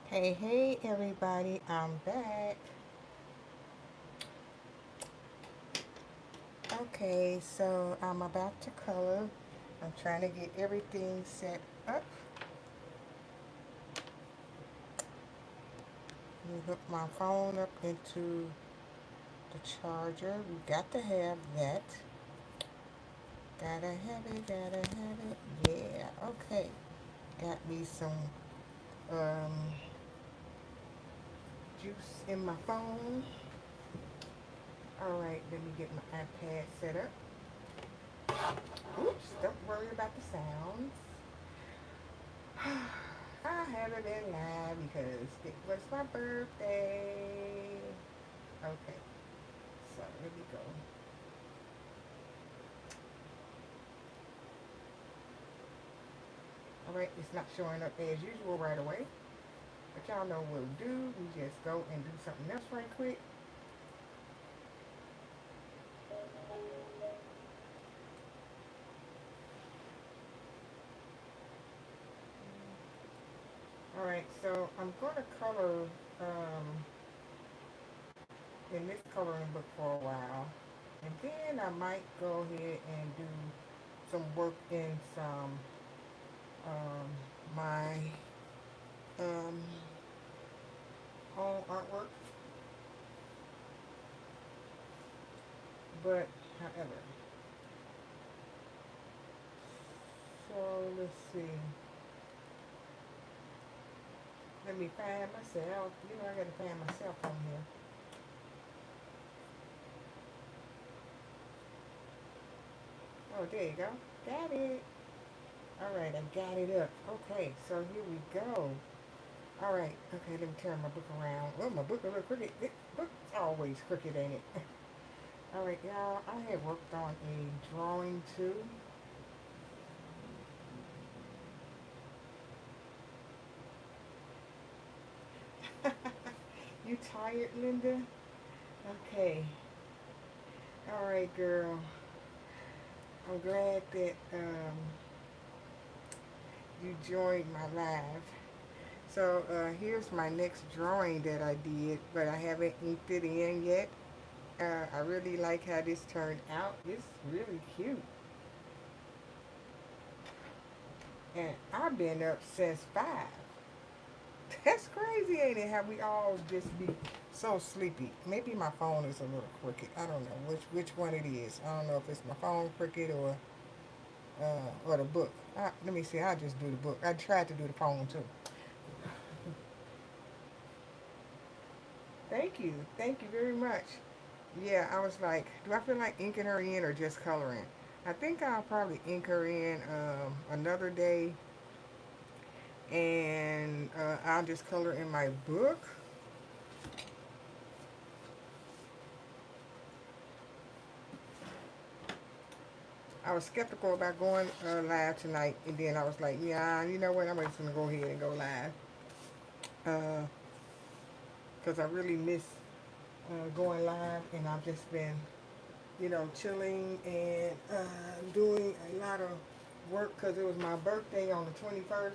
Hey, everybody, I'm back. Okay, so I'm about to color. I'm trying to get everything set up. Let me hook my phone up into the charger. We got to have that. Gotta have it. Yeah, okay. Got me some um, juice in my phone. All right, let me get my iPad set up. Oops, don't worry about the sounds. I haven't been live because it was my birthday. Okay, so here we go. Alright, it's not showing up as usual right away. But y'all know what we'll do. We just go and do something else right quick. Alright, so I'm going to color um, in this coloring book for a while. And then I might go ahead and do some work in some um, my um, own artwork. But, however, so let's see. Let me find myself. I gotta find myself on here. Oh, there you go. Got it. All right, I got it up. Okay, so here we go. All right. Okay, let me turn my book around. Oh, my book a little crooked. This book's always crooked, ain't it? All right, y'all. I have worked on a drawing too. You tired, Linda? Okay. All right, girl. I'm glad that you joined my live. So here's my next drawing that I did, but I haven't inked it in yet. I really like how this turned out. It's really cute. And I've been up since 5. That's crazy, ain't it? How we all just be so sleepy. Maybe my phone is a little crooked. I don't know which one it is. I don't know if it's my phone crooked or the book. Let me see. I'll just do the book. I tried to do the phone too. Thank you very much. Yeah, I was like, do I feel like inking her in or just coloring? I think I'll probably ink her in another day, and I'll just color in my book. I was skeptical about going live tonight, and then I was like, yeah, you know what? I'm just gonna go ahead and go live because I really miss going live, and I've just been, chilling and doing a lot of work because it was my birthday on the 21st,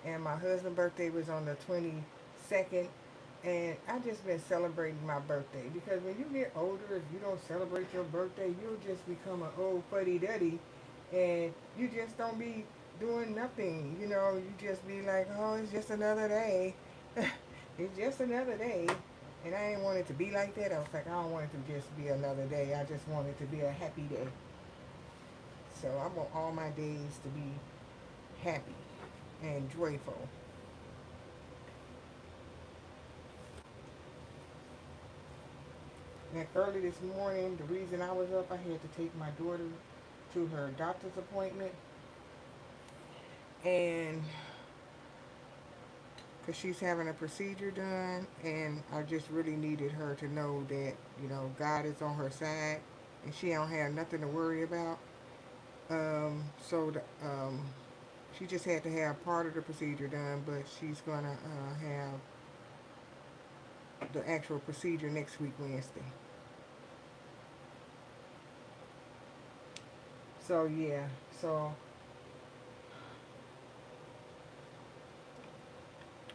and my husband's birthday was on the 22nd. And I just been celebrating my birthday because when you get older, if you don't celebrate your birthday, you'll just become an old fuddy duddy, and you just don't be doing nothing. You just be like, oh, it's just another day. It's just another day. And I didn't want it to be like that. I was like, I don't want it to just be another day. I just want it to be a happy day. So I want all my days to be happy and joyful. And early this morning, the reason I was up, I had to take my daughter to her doctor's appointment. And because she's having a procedure done, and I just really needed her to know that, God is on her side and she don't have nothing to worry about. So she just had to have part of the procedure done, but she's going to have the actual procedure next week, Wednesday. So, yeah. So,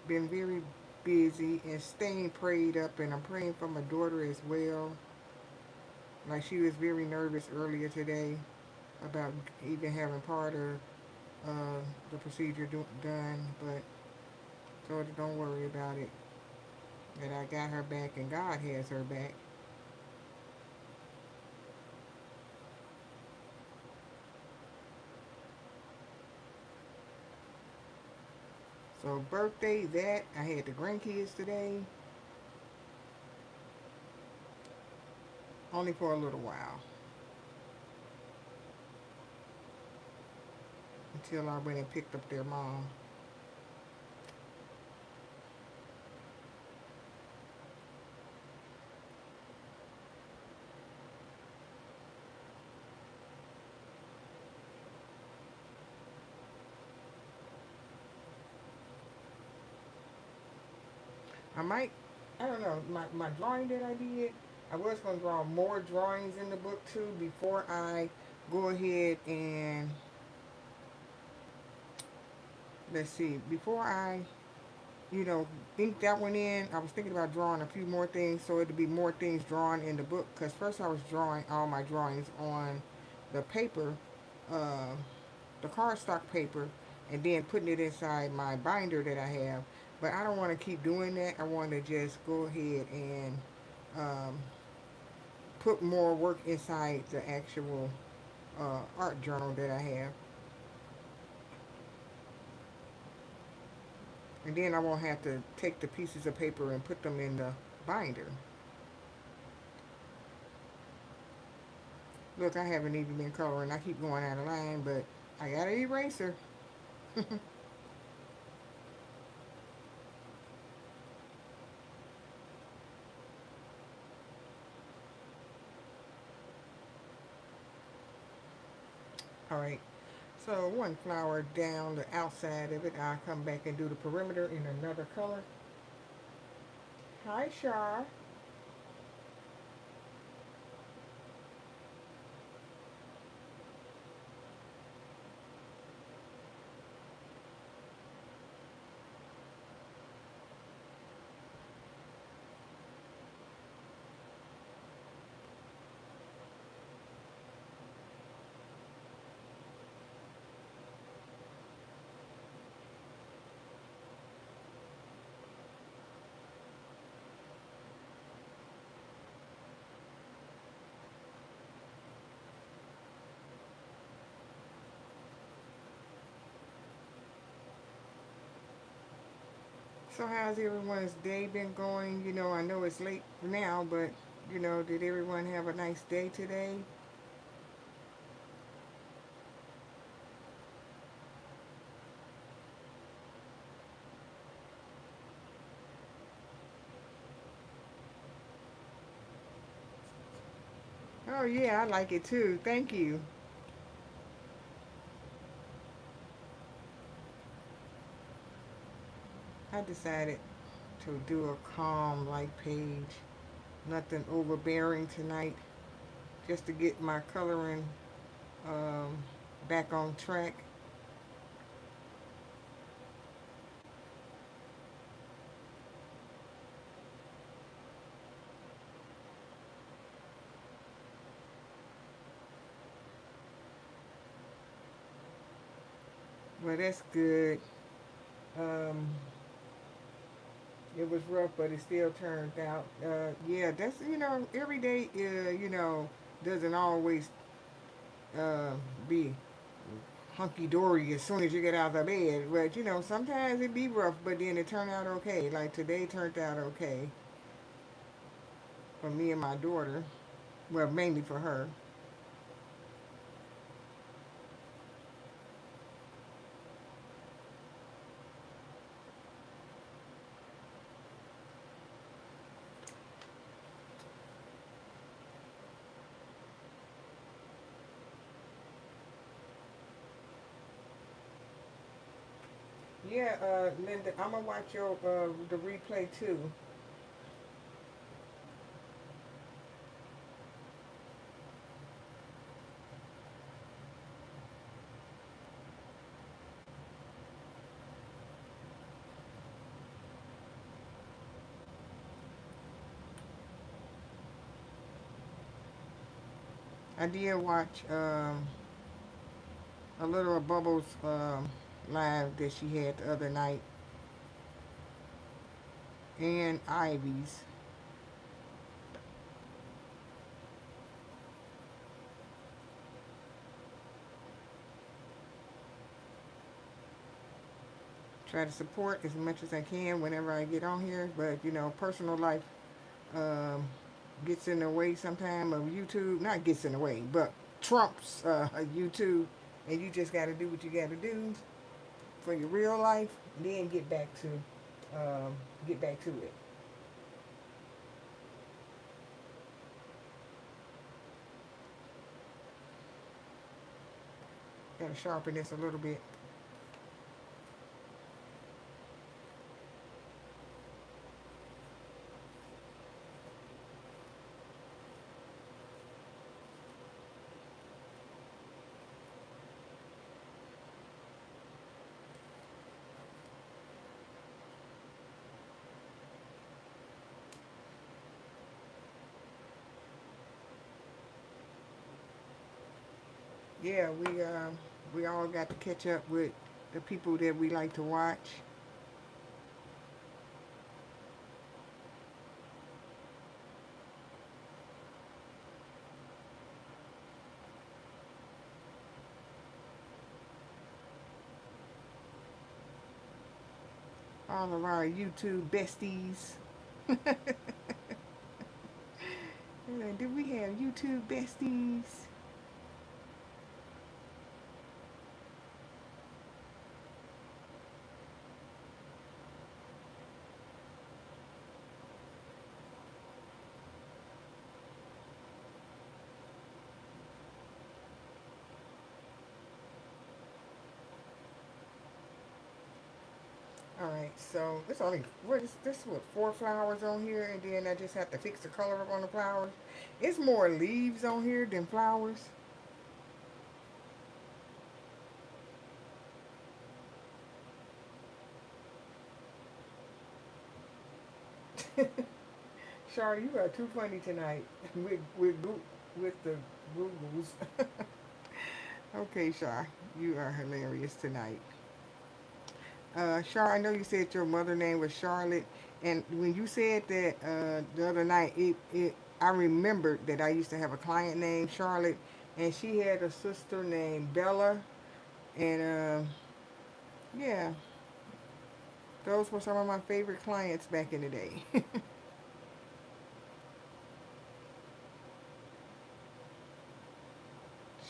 been very busy and staying prayed up, and I'm praying for my daughter as well. Like she was very nervous earlier today about even having part of uh, the procedure done, but told her don't worry about it. That I got her back and God has her back. So birthday that I had the grandkids today, only for a little while until I went and picked up their mom. I might, I don't know, my drawing that I did, I was going to draw more drawings in the book too before I go ahead and, let's see, before I, you know, ink that one in, I was thinking about drawing a few more things so it'd be more things drawn in the book. Because first I was drawing all my drawings on the paper, uh, the cardstock paper, and then putting it inside my binder that I have. But I don't want to keep doing that. I want to just go ahead and um, put more work inside the actual art journal that I have. And then I won't have to take the pieces of paper and put them in the binder. Look, I haven't even been coloring. I keep going out of line, but I got an eraser. Alright, so one flower down the outside of it. I'll come back and do the perimeter in another color. Hi, Shar. So how's everyone's day been going? I know it's late now, but did everyone have a nice day today? Oh yeah, I like it too. Thank you. I decided to do a calm like page. Nothing overbearing tonight. Just to get my coloring um, back on track. Well, that's good. Um, it was rough, but it still turned out. Yeah, that's every day. Doesn't always uh, be hunky dory as soon as you get out of bed. But sometimes it be rough, but then it turned out okay. Like today turned out okay for me and my daughter. Well, mainly for her. Yeah, Linda, I'm gonna watch your the replay too. I did watch a little of Bubbles live that she had the other night, and Ivy's. Try to support as much as I can whenever I get on here, but you know, personal life um, gets in the way sometime of YouTube. Not gets in the way, but trumps YouTube, and you just got to do what you got to do for your real life, and then get back to it. Got to sharpen this a little bit. Yeah, we all got to catch up with the people that we like to watch. All of our YouTube besties. Do we have YouTube besties? All right, so it's only what is this? What, four flowers on here, and then I just have to fix the color up on the flowers. It's more leaves on here than flowers. Shar, you are too funny tonight with the Googles. Okay, Shar, you are hilarious tonight. Char, I know you said your mother name was Charlotte, and when you said that the other night, I remembered that I used to have a client named Charlotte, and she had a sister named Bella, and yeah, those were some of my favorite clients back in the day.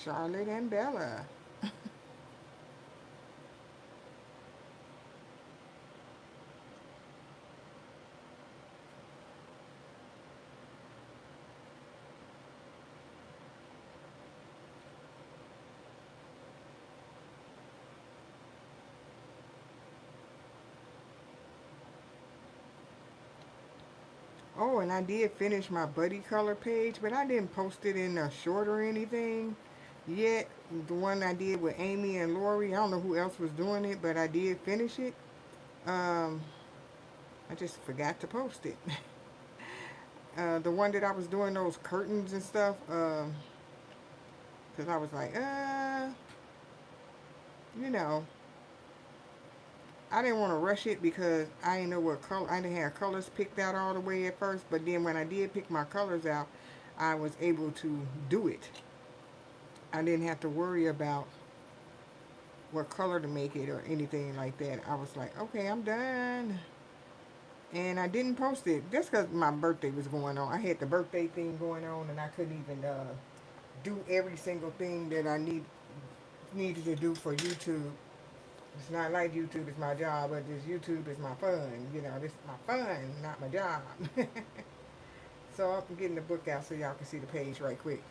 Charlotte and Bella. Oh, and I did finish my buddy color page, but I didn't post it in a short or anything yet. The one I did with Amy and Lori, I don't know who else was doing it, but I did finish it. Um, I just forgot to post it. The one that I was doing those curtains and stuff, because I was like, you know, I didn't want to rush it because I didn't know what color, I didn't have colors picked out all the way at first, but then when I did pick my colors out, I was able to do it. I didn't have to worry about what color to make it or anything like that. I was like, okay, I'm done. And I didn't post it just because my birthday was going on. I had the birthday thing going on, and I couldn't even do every single thing that I needed to do for YouTube. It's not like YouTube is my job, but this YouTube is my fun. You know, this is my fun, not my job. So I'm getting the book out so y'all can see the page right quick.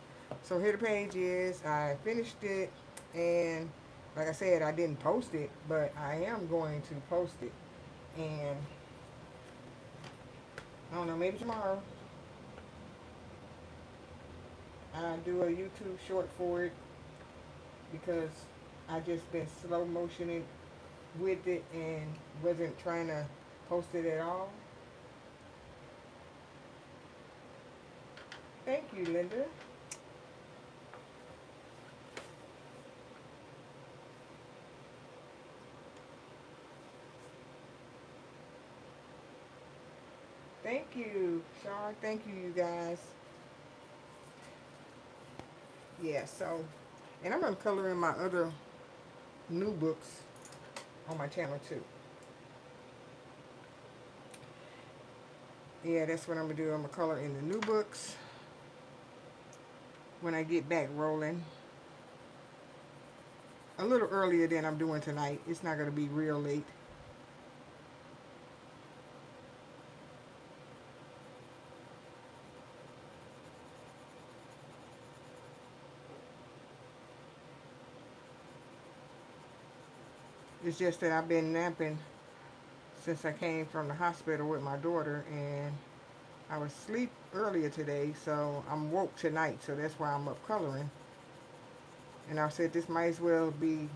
So here the page is. I finished it, and like I said, I didn't post it, but I am going to post it. And I don't know, maybe tomorrow I'll do a YouTube short for it because I just been slow motioning with it and wasn't trying to post it at all. Thank you, Linda. Thank you, Char. Thank you, you guys. Yeah, so, and I'm going to color in my other new books on my channel too. Yeah, that's what I'm going to do. I'm going to color in the new books when I get back rolling. A little earlier than I'm doing tonight. It's not going to be real late. It's just that I've been napping since I came from the hospital with my daughter, and I was asleep earlier today, so I'm woke tonight, so that's why I'm up coloring. And I said this might as well be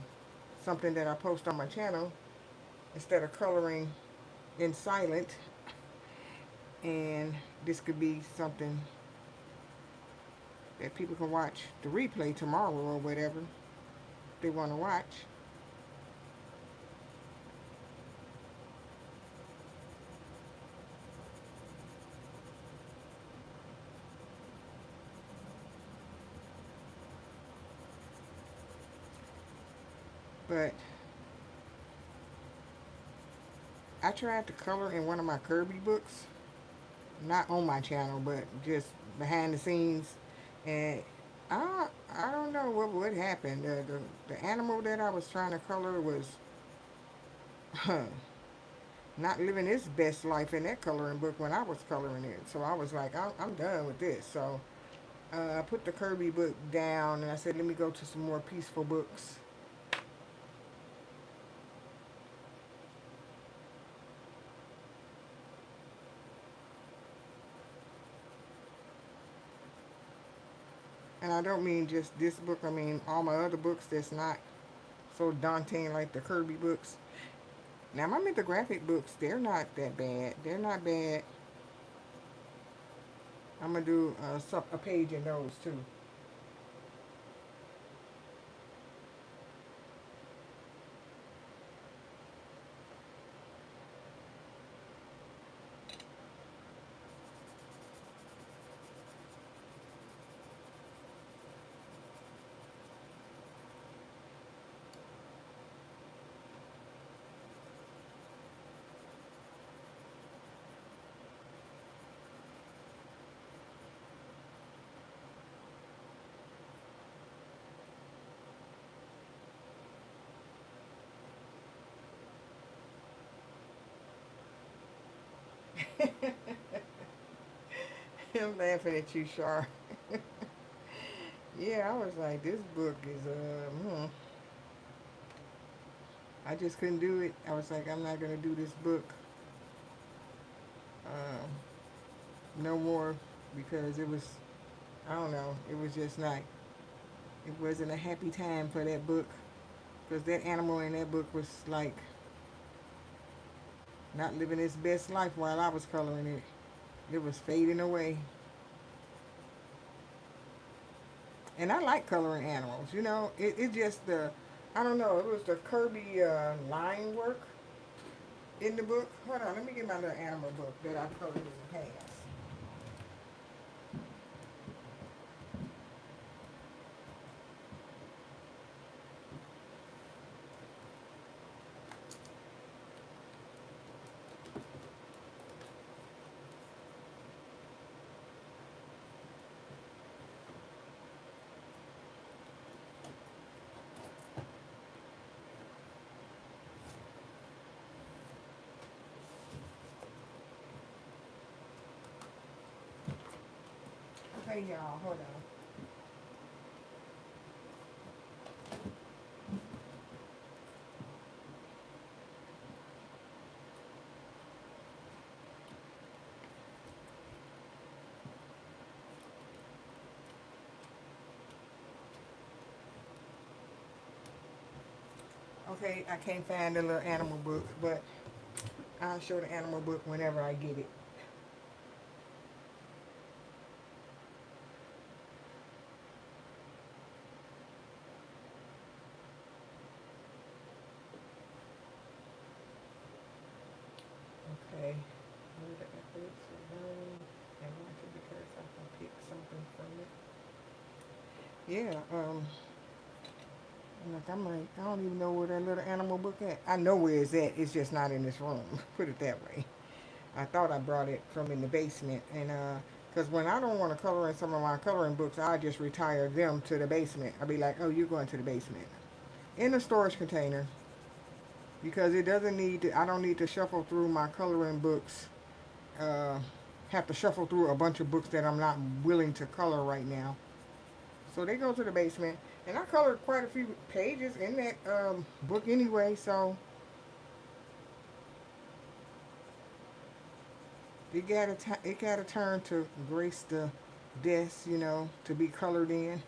something that I post on my channel instead of coloring in silent, and this could be something that people can watch the replay tomorrow or whatever they want to watch. But I tried to color in one of my Kirby books, not on my channel, but just behind the scenes, and I don't know what happened. The animal that I was trying to color was not living its best life in that coloring book when I was coloring it. So I was like, I'm done with this. So I put the Kirby book down, and I said, let me go to some more peaceful books. And I don't mean just this book. I mean all my other books that's not so daunting like the Kirby books. Now my mythographic books, they're not that bad. They're not bad. I'm gonna do a page in those too. I'm laughing at you, Shar. Yeah, I was like, this book is I just couldn't do it. I was like, I'm not gonna do this book no more because it was, I don't know, it was just not, it wasn't a happy time for that book because that animal in that book was like not living its best life while I was coloring it. It was fading away. And I like coloring animals, you know. It just the, I don't know, it was the Kirby line work in the book. Hold on, let me get my little animal book that I colored in the past. Okay, y'all, hold on. Okay, I can't find the little animal book, but I'll show the animal book whenever I get it. Okay. Where the heck is it? Yeah. Like I'm like, I don't even know where that little animal book at. I know where it's at. It's just not in this room. Put it that way. I thought I brought it from in the basement, and because when I don't want to color in some of my coloring books, I just retire them to the basement. I'll be like, oh, you're going to the basement in a storage container because it doesn't need to. I don't need to shuffle through my coloring books. Uh, have to shuffle through a bunch of books that I'm not willing to color right now. So they go to the basement, and I colored quite a few pages in that book anyway. So it got a turn to grace the desk, to be colored in.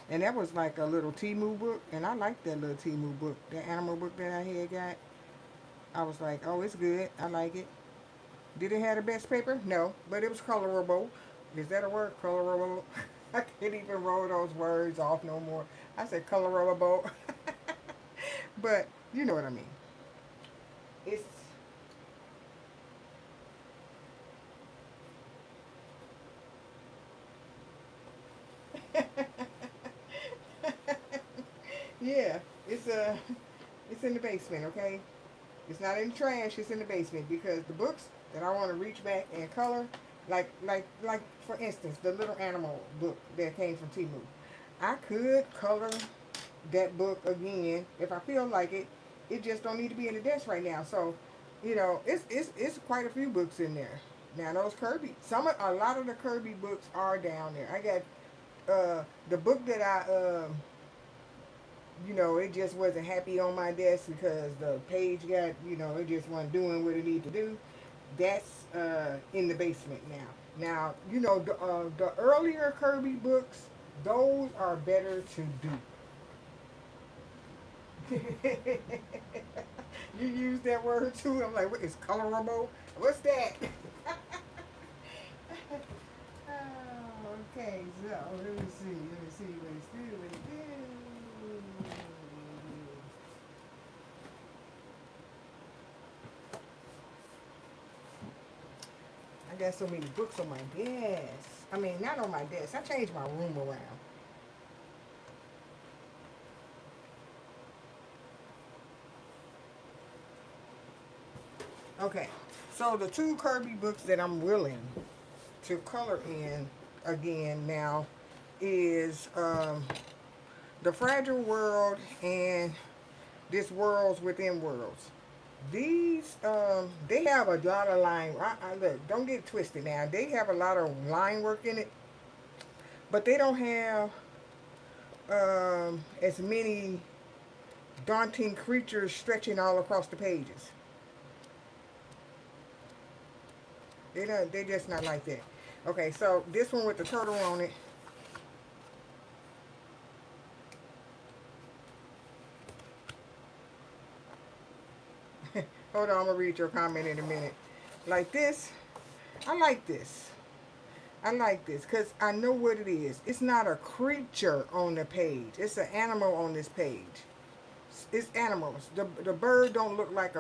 And that was like a little Timu book, and I liked that little Timu book, the animal book that I had got. I was like, oh, it's good. I like it. Did it have the best paper? No, but it was colorable. Is that a word? Colorable? I can't even roll those words off no more. I said colorable. But you know what I mean. It's yeah, it's in the basement, okay? It's not in the trash, it's in the basement because the books that I want to reach back and color, like for instance, the little animal book that came from Timu. I could color that book again if I feel like it. It just don't need to be in the desk right now. So, it's quite a few books in there. Now those Kirby, a lot of the Kirby books are down there. I got the book that it just wasn't happy on my desk because the page got, it just wasn't doing what it needed to do. That's in the basement now. Now, the earlier Kirby books, those are better to do. You use that word too. I'm like, what is colorable? What's that? Oh, okay, so let me see. Let me see what it's doing. What it do. I got so many books on my desk. I mean, not on my desk. I changed my room around. Okay, so the two Kirby books that I'm willing to color in again now is The Fragile World and This Worlds Within Worlds. These, they have a lot of line. Look, don't get twisted now. They have a lot of line work in it, but they don't have as many daunting creatures stretching all across the pages. They don't. They just not like that. Okay, so this one with the turtle on it. Hold on, I'm gonna read your comment in a minute. Like this, I like this. I like this because I know what it is. It's not a creature on the page. It's an animal on this page. It's animals. The bird don't look like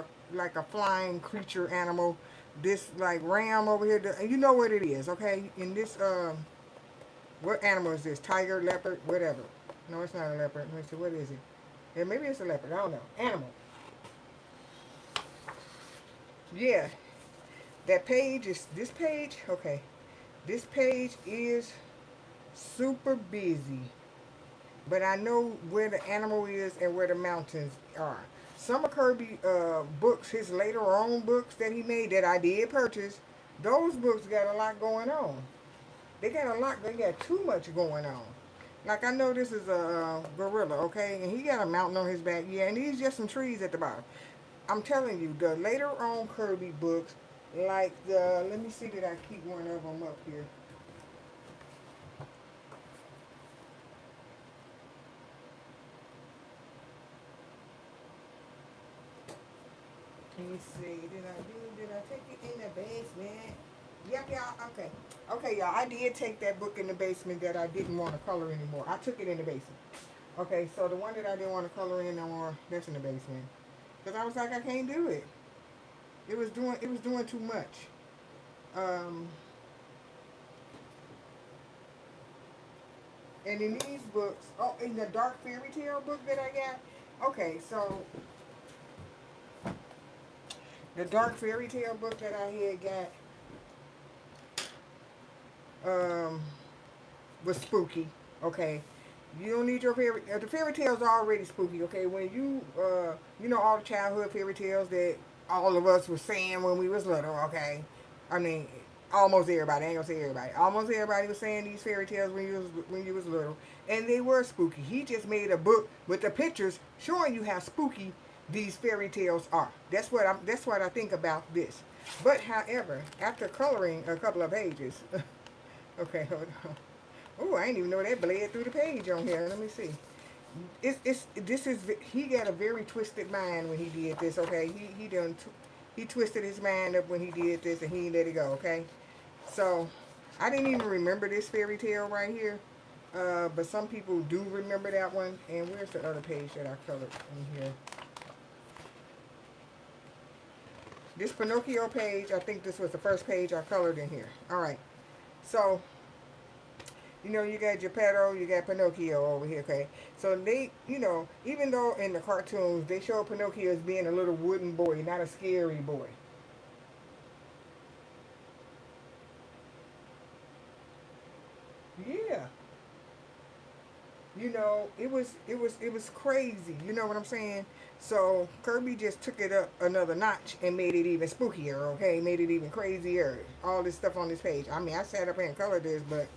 a flying creature animal. This like ram over here, you know what it is, okay? In this what animal is this? Tiger, leopard, whatever. No, it's not a leopard. Let me see, what is it? Yeah, maybe it's a leopard. I don't know. Animal. Yeah, that page is this page. Okay, this page is super busy, but I know where the animal is and where the mountains are. Some of Kirby books, his later on books that he made that I did purchase, those books got a lot going on. They got a lot. They got too much going on. Like I know this is a gorilla, okay, and he got a mountain on his back, yeah, and these just some trees at the bottom. I'm telling you, the later on Kirby books, like let me see that I keep one of them up here. Let me see, did I take it in the basement? Yep, y'all, okay. Okay, y'all, I did take that book in the basement that I didn't want to color anymore. I took it in the basement. Okay, so the one that I didn't want to color in no more, that's in the basement. Because I was like, I can't do it. It was doing too much. Um, And in these books, oh, in the dark fairy tale book that I got, okay, so the dark fairy tale book that I had got was spooky. Okay, you don't need your the fairy tales are already spooky. Okay, when you know all the childhood fairy tales that all of us were saying when we was little. Okay, I mean almost everybody. I ain't gonna say everybody. Almost everybody was saying these fairy tales when you was little, and they were spooky. He just made a book with the pictures showing you how spooky these fairy tales are. That's what I think about this. But however, after coloring a couple of pages, okay, hold on. Oh, I didn't even know that bled through the page on here. Let me see. He got a very twisted mind when he did this. Okay, he twisted his mind up when he did this, and he let it go. Okay, so I didn't even remember this fairy tale right here, but some people do remember that one. And where's the other page that I colored in here? This Pinocchio page, I think this was the first page I colored in here. All right, so. You know, you got Geppetto, you got Pinocchio over here, okay? So they, even though in the cartoons they show Pinocchio as being a little wooden boy, not a scary boy. Yeah. It was crazy. You know what I'm saying? So Kirby just took it up another notch and made it even spookier, okay? Made it even crazier. All this stuff on this page. I mean, I sat up here and colored this, but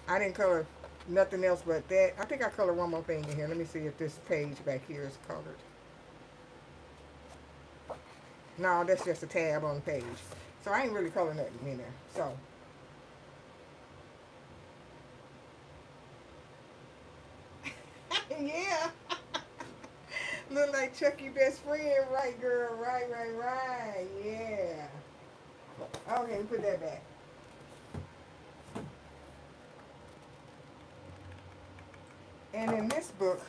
I didn't color nothing else but that. I think I colored one more thing in here. Let me see if this page back here is colored. No, that's just a tab on the page. So I ain't really colored nothing in there. So, yeah. Look like Chucky best friend. Right, girl. Right, right, right. Yeah. Okay, put that back. And in this book,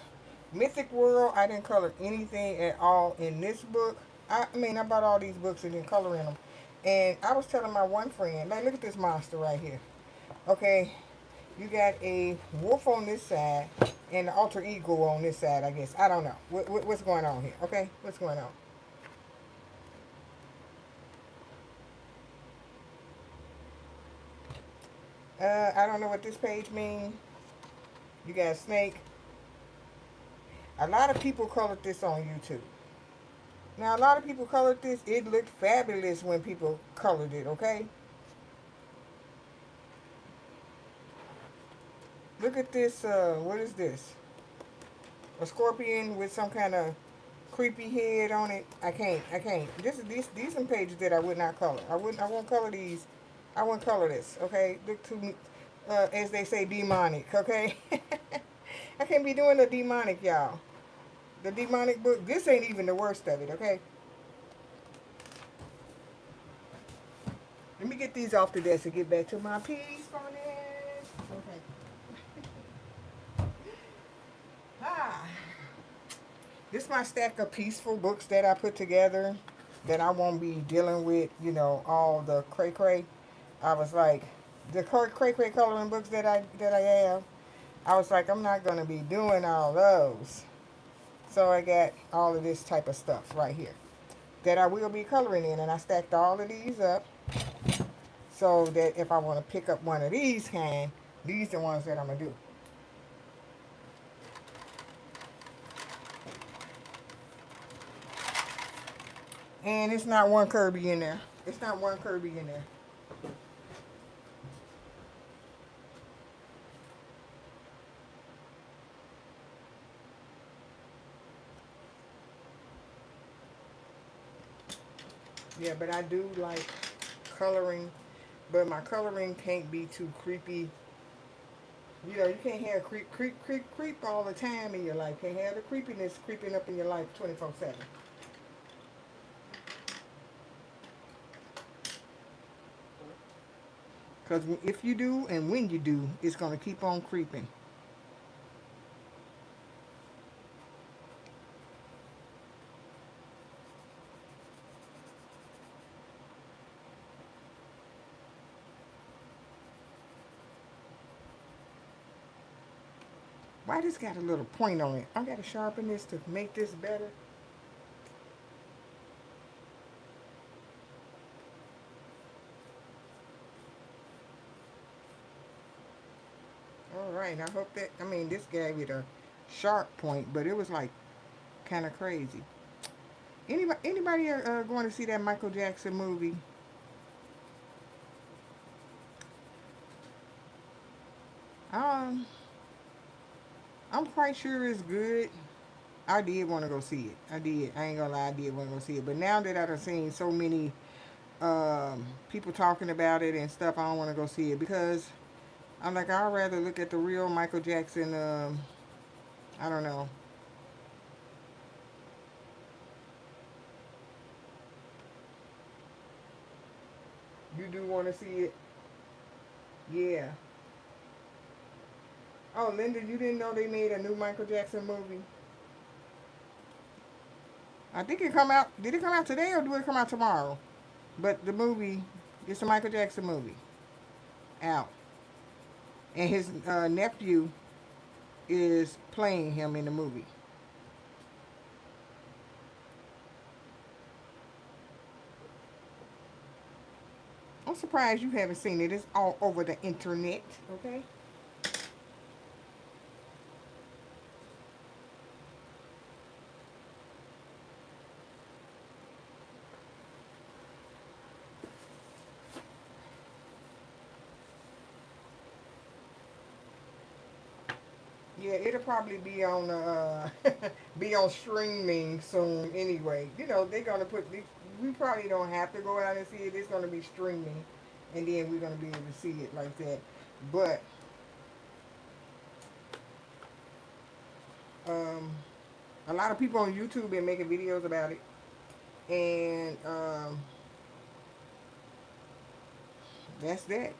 Mythic World, I didn't color anything at all in this book. I mean, I bought all these books and didn't color in them. And I was telling my one friend, like, look at this monster right here. Okay, you got a wolf on this side and the alter ego on this side, I guess. I don't know. What's going on here? Okay, what's going on? I don't know what this page means. You got a snake. A lot of people colored this on YouTube. Now, a lot of people colored this. It looked fabulous when people colored it, okay? Look at this, what is this? A scorpion with some kind of creepy head on it. I can't. These some pages that I would not color. I won't color these. I won't color this, okay? Look to me, as they say, demonic, okay? I can't be doing the demonic, y'all. The demonic book, this ain't even the worst of it, okay? Let me get these off the desk and get back to my peacefulness. Okay. Ah. This is my stack of peaceful books that I put together that I won't be dealing with, all the cray-cray. I was like, the cray-cray coloring books that I have, I was like, I'm not going to be doing all those. So I got all of this type of stuff right here that I will be coloring in. And I stacked all of these up so that if I want to pick up one of these these are the ones that I'm going to do. And it's not one Kirby in there. It's not one Kirby in there. Yeah, but I do like coloring, but my coloring can't be too creepy. You can't have creep all the time in your life. Can't have the creepiness creeping up in your life 24/7. Because if you do and when you do, it's going to keep on creeping. Why this got a little point on it? I gotta sharpen this to make this better. All right, I hope that, I mean, this gave it a sharp point, but it was like kind of crazy. Anybody going to see that Michael Jackson movie? Um, I'm quite sure it's good. I did want to go see it. I did. I ain't gonna lie, I did want to go see it. But now that I've seen so many people talking about it and stuff, I don't want to go see it because I'm like, I'd rather look at the real Michael Jackson. I don't know. You do want to see it? Yeah. Oh, Linda, you didn't know they made a new Michael Jackson movie? I think it come out. Did it come out today or do it come out tomorrow? But the movie, it's a Michael Jackson movie out, and his nephew is playing him in the movie. I'm surprised you haven't seen it. It's all over the internet. Okay. Yeah, it'll probably be on be on streaming soon anyway. You know, they're gonna put. We probably don't have to go out and see it. It's gonna be streaming, and then we're gonna be able to see it like that. But um, a lot of people on YouTube been making videos about it, and that's that.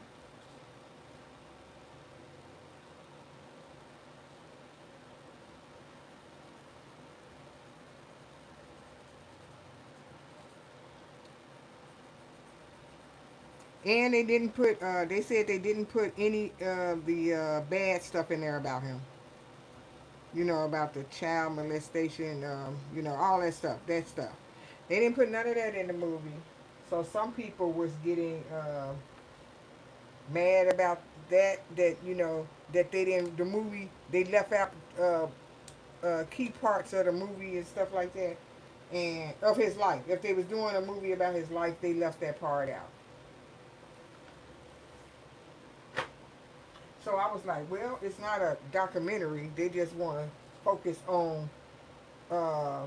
And they didn't put. They said they didn't put any of the bad stuff in there about him. You know, about the child molestation. You know, all that stuff. That stuff. They didn't put none of that in the movie. So some people was getting mad about that. That you know that they didn't. The movie they left out key parts of the movie and stuff like that, and of his life. If they was doing a movie about his life, they left that part out. So I was like, well, it's not a documentary. They just want to focus on uh,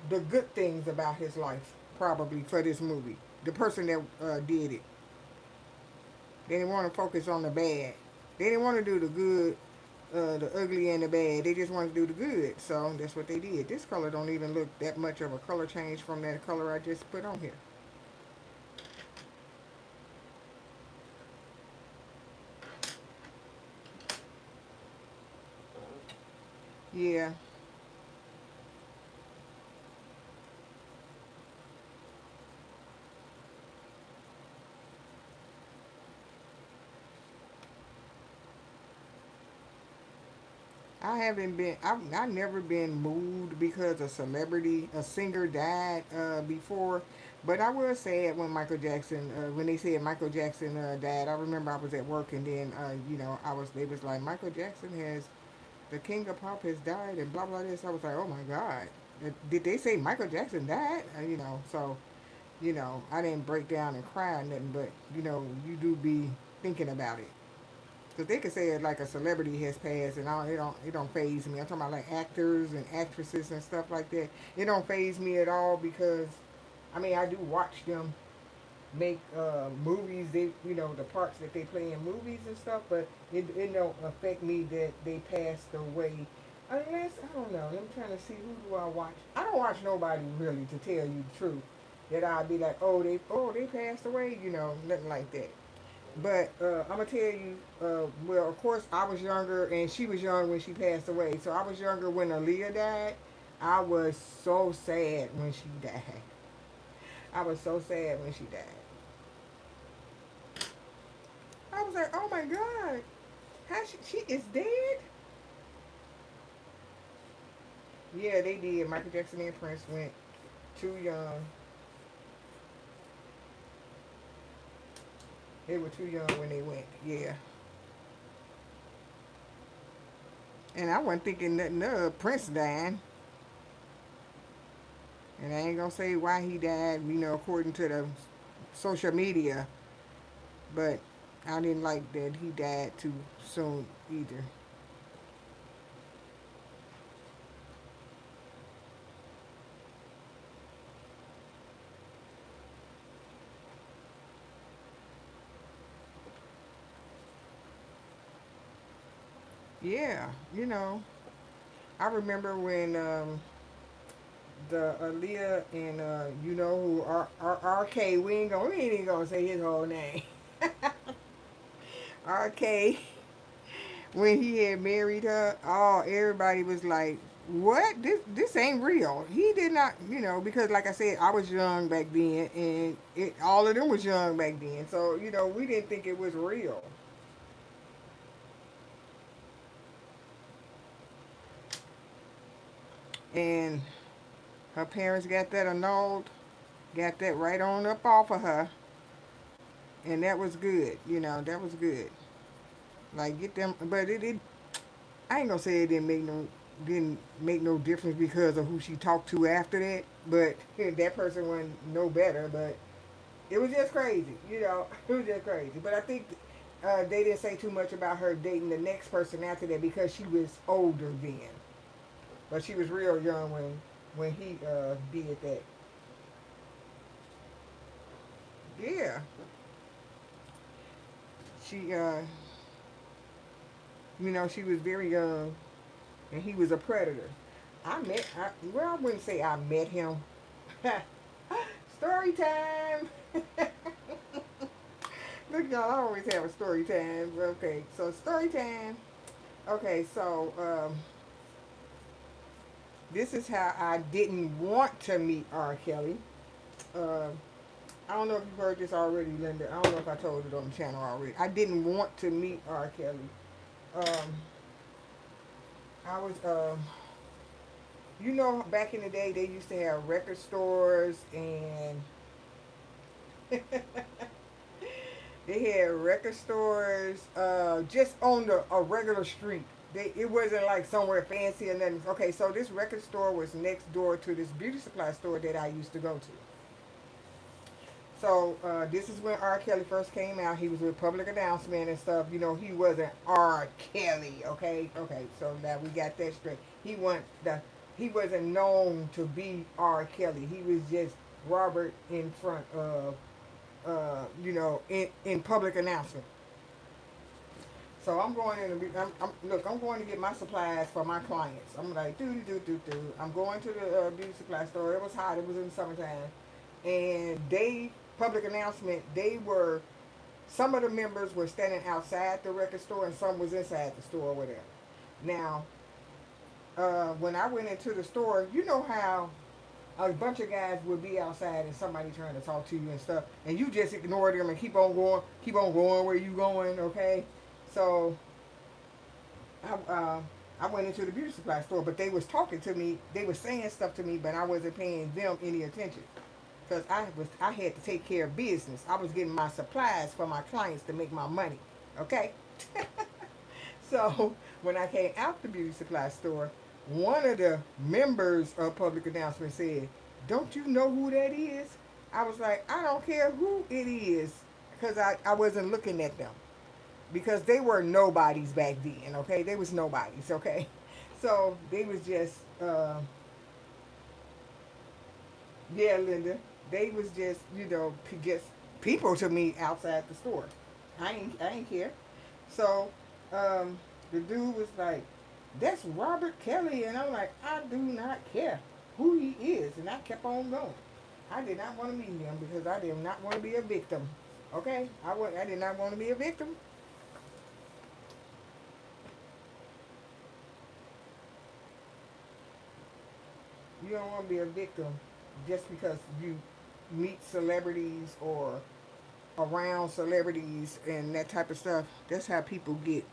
the good things about his life, probably for this movie. The person that did it, they didn't want to focus on the bad. They didn't want to do the good, the ugly, and the bad. They just wanted to do the good. So that's what they did. This color don't even look that much of a color change from that color I just put on here. Yeah, I haven't been. I've never been moved because a singer died before. But I was sad when Michael Jackson, when they said Michael Jackson died. I remember I was at work and then, you know, they was like Michael Jackson has, the king of pop has died and blah blah this. I was like, oh my god, did they say Michael Jackson died? You know, so you know, I didn't break down and cry or nothing, but you know, you do be thinking about it. Cause they could say it like a celebrity has passed, and it don't phase me. I'm talking about like actors and actresses and stuff like that. It don't phase me at all because, I mean, I do watch them make movies. They, you know, the parts that they play in movies and stuff, but it don't affect me that they passed away. Unless I don't know. I'm trying to see who do I watch. I don't watch nobody really, to tell you the truth. That I'd be like, oh they passed away, you know, nothing like that. But I'm gonna tell you, well, of course, I was younger and she was young when she passed away. So I was younger when Aaliyah died. I was so sad when she died. I was so sad when she died. I was like, oh my god, how she is dead? Yeah, they did. Michael Jackson and Prince went too young. They were too young when they went. Yeah. And I wasn't thinking nothing of Prince dying. And I ain't gonna say why he died, according to the social media. But I didn't like that he died too soon either. Yeah, I remember when the Aaliyah and who RK. We ain't even gonna say his whole name. RK, when he had married her, oh, everybody was like, "What? This ain't real." He did not, because like I said, I was young back then, and all of them was young back then. So we didn't think it was real. And her parents got that annulled, got that right on up off of her, and that was good. That was good. Like get them, but it I ain't gonna say it didn't make no difference because of who she talked to after that. But that person wasn't no better. But it was just crazy, It was just crazy. But I think they didn't say too much about her dating the next person after that because she was older then. But she was real young when he did that. Yeah, she she was very young, and he was a predator. Well, I wouldn't say I met him. Story time. Look, y'all, I always have a story time. Okay, so story time. Okay, so this is how I didn't want to meet R. Kelly. Uh, I don't know if you've heard this already, Linda. I don't know if I told it on the channel already. I didn't want to meet R. Kelly. Um, I was, back in the day, they used to have record stores and they had record stores just on a regular street. It wasn't like somewhere fancy or nothing. Okay, so this record store was next door to this beauty supply store that I used to go to. So this is when R. Kelly first came out. He was with public announcement and stuff. He wasn't R. Kelly. Okay, okay. So now we got that straight. He wasn't known to be R. Kelly. He was just Robert in front of in public announcement. So I'm going in. I'm going to get my supplies for my clients. I'm like, do. I'm going to the beauty supply store. It was hot. It was in the summertime, and public announcement. Some of the members were standing outside the record store, and some was inside the store or whatever. Now, when I went into the store, you know how a bunch of guys would be outside and somebody trying to talk to you and stuff, and you just ignore them and keep on going where you going, okay? So I went into the beauty supply store, but they was talking to me. They were saying stuff to me, but I wasn't paying them any attention because I had to take care of business. I was getting my supplies for my clients to make my money, okay? So when I came out the beauty supply store, one of the members of public announcement said, "Don't you know who that is?" I was like, "I don't care who it is," because I wasn't looking at them because they were nobodies back then. Okay, they was nobodies. Okay, so they was just yeah, Linda. They was just just people to me outside the store. I ain't care. So the dude was like, "That's Robert Kelly," and I'm like, "I do not care who he is," and I kept on going. I did not want to meet him because I did not want to be a victim. Okay, I did not want to be a victim. You don't want to be a victim just because you meet celebrities or around celebrities and that type of stuff. That's how people get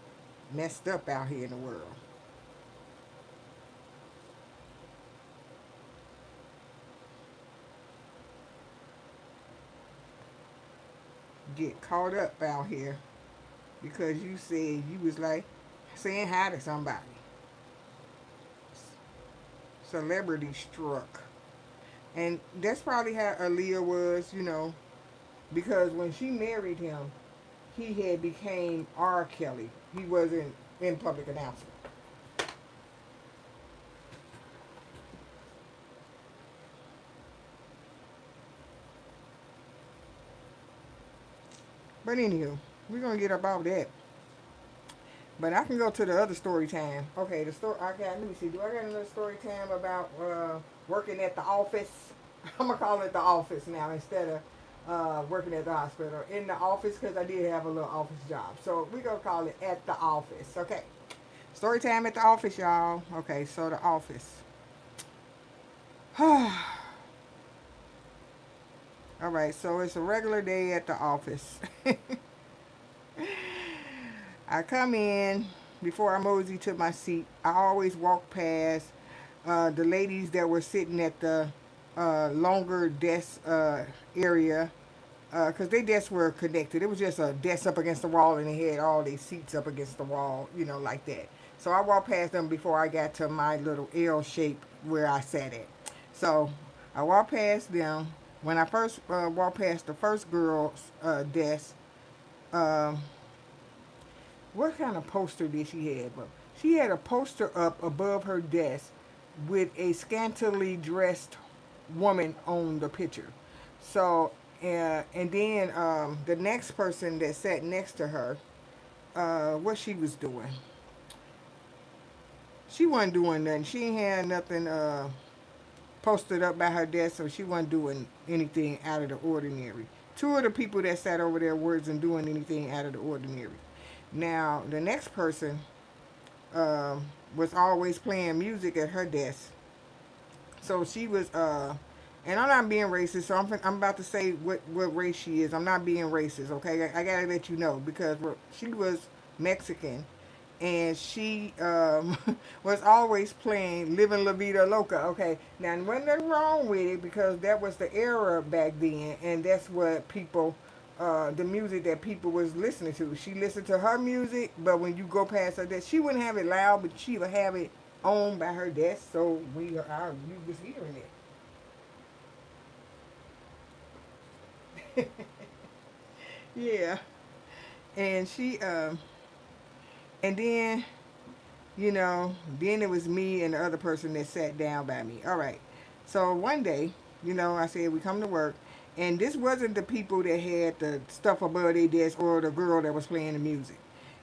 messed up out here in the world. get caught up out here because you said you was like saying hi to somebody. Celebrity struck. And that's probably how Aaliyah was, because when she married him, he had became R. Kelly. He wasn't in public announcement. But anywho, we're gonna get up out of that. But I can go to the other story time. Okay, the story I got. Let me see. Do I got another story time about working at the office? I'm gonna call it the office now instead of working at the hospital. In the office because I did have a little office job. So we're gonna call it at the office. Okay. Story time at the office, y'all. Okay, so the office. All right, so it's a regular day at the office. I come in before I mosey to my seat. I always walk past the ladies that were sitting at the longer desk area because their desks were connected. It was just a desk up against the wall and they had all their seats up against the wall, like that. So I walked past them before I got to my little L shape where I sat at. So I walked past them. When I first walked past the first girl's desk, um, what kind of poster did she have up? She had a poster up above her desk with a scantily dressed woman on the picture. So, and then the next person that sat next to her, what she was doing? She wasn't doing nothing. She ain't had nothing posted up by her desk, so she wasn't doing anything out of the ordinary. Two of the people that sat over there wasn't doing anything out of the ordinary. Now, the next person was always playing music at her desk. So she was, and I'm not being racist, so I'm about to say what race she is. I'm not being racist, okay? I gotta let you know because she was Mexican and she was always playing Living La Vida Loca. Okay, now there wasn't nothing wrong with it because that was the era back then, and that's what people, the music that people was listening to. She listened to her music, but when you go past her desk, she wouldn't have it loud, but she would have it on by her desk, so you was hearing it. Yeah, and and then then it was me and the other person that sat down by me. All right. So one day, I said we come to work, and this wasn't the people that had the stuff above their desk or the girl that was playing the music.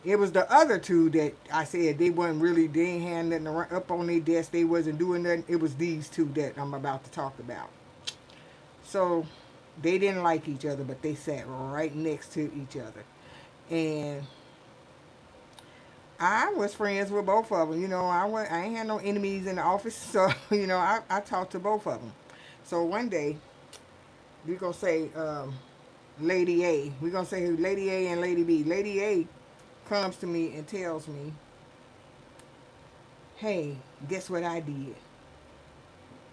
It was the other two that I said they ain't had nothing up on their desk. They wasn't doing nothing. It was these two that I'm about to talk about. So they didn't like each other, but they sat right next to each other. And I was friends with both of them. I ain't had no enemies in the office, so I talked to both of them. So one day we gonna say Lady A. We gonna say Lady A and Lady B. Lady A comes to me and tells me, "Hey, guess what I did?"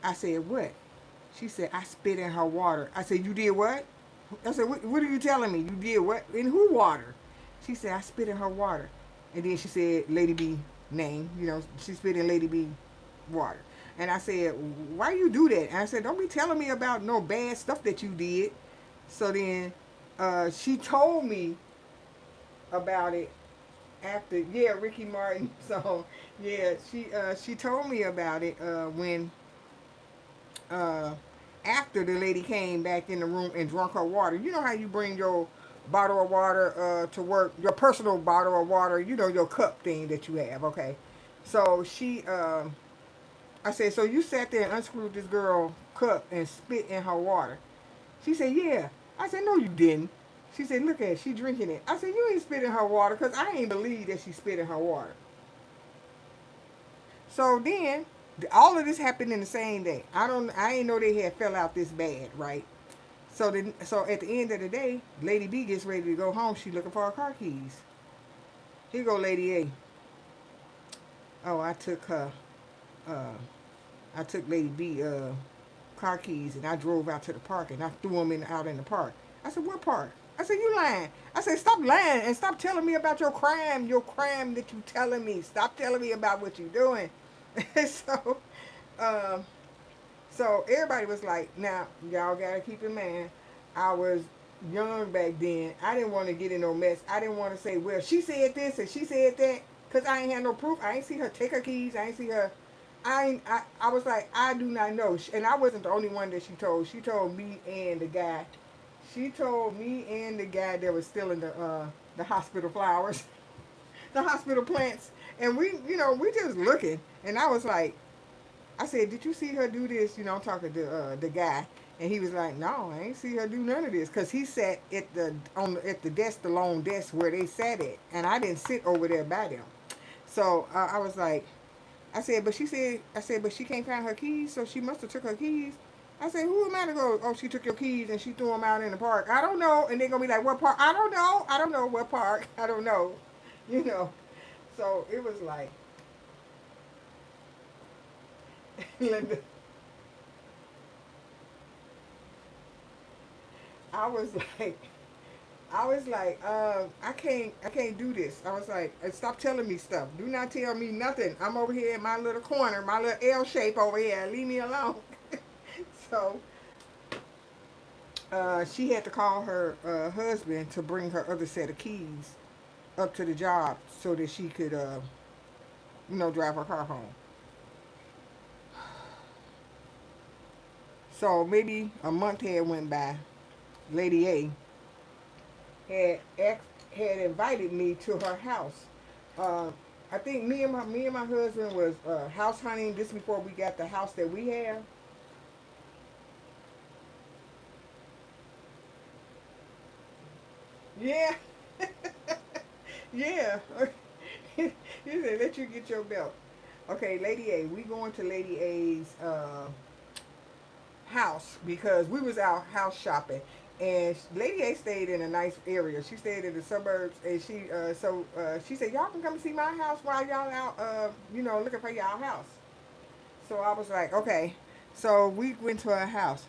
I said, "What?" She said, "I spit in her water." I said, "You did what?" I said, "What are you telling me? You did what? In who water?" She said, "I spit in her water." And then she said Lady B name. She spit in Lady B water. And I said, "Why you do that?" And I said, "Don't be telling me about no bad stuff that you did." So then she told me about it after, yeah, Ricky Martin. So yeah, she told me about it when uh, after the lady came back in the room and drunk her water. You know how you bring your bottle of water to work, your personal bottle of water, your cup thing that you have, okay? So I said, "So you sat there and unscrewed this girl cup and spit in her water?" She said, "Yeah." I said, "No, you didn't." She said, "Look at it, she drinking it." I said, "You ain't spit in her water," because I ain't believe that she spit in her water. So then, all of this happened in the same day. I ain't know they had fell out this bad, right? So at the end of the day, Lady B gets ready to go home. She looking for her car keys. Here go Lady A. Oh, uh, I took Lady B car keys and I drove out to the park and I threw them out in the park. I said, "What park?" I said, you lying. I said, stop lying and stop telling me about your crime that you telling me. Stop telling me about what you doing. so, um, so everybody was like, now, y'all gotta keep in mind, I was young back then. I didn't want to get in no mess. I didn't want to say, well, she said this and she said that, because I ain't had no proof. I ain't see her take her keys. I ain't see her. I was like, I do not know. And I wasn't the only one that she told. She told me and the guy. She told me and the guy that was still in the hospital flowers, the hospital plants. And we just looking. And I was like, I said, did you see her do this? I'm talking to the guy, and he was like, no, I ain't see her do none of this, cause he sat at the desk, the long desk where they sat at, and I didn't sit over there by them. So I was like, I said, but she can't find her keys, so she must have took her keys. I said, who am I to go? Oh, she took your keys and she threw them out in the park. I don't know, and they're gonna be like, what park? I don't know. I don't know what park. I don't know. You know. So it was like, Linda. I was like, I can't do this. I was like, stop telling me stuff. Do not tell me nothing. I'm over here in my little corner, my little L shape over here. Leave me alone. so, she had to call her husband to bring her other set of keys up to the job so that she could, drive her car home. So maybe a month had went by. Lady A had invited me to her house. Uh, I think me and my husband was house hunting. This before we got the house that we have. Yeah, yeah. You said let you get your belt. Okay, Lady A. We going to Lady A's house because we was out house shopping. And Lady A stayed in a nice area. She stayed in the suburbs, and she said, "Y'all can come see my house while y'all out, looking for y'all house." So I was like, "Okay." So we went to her house.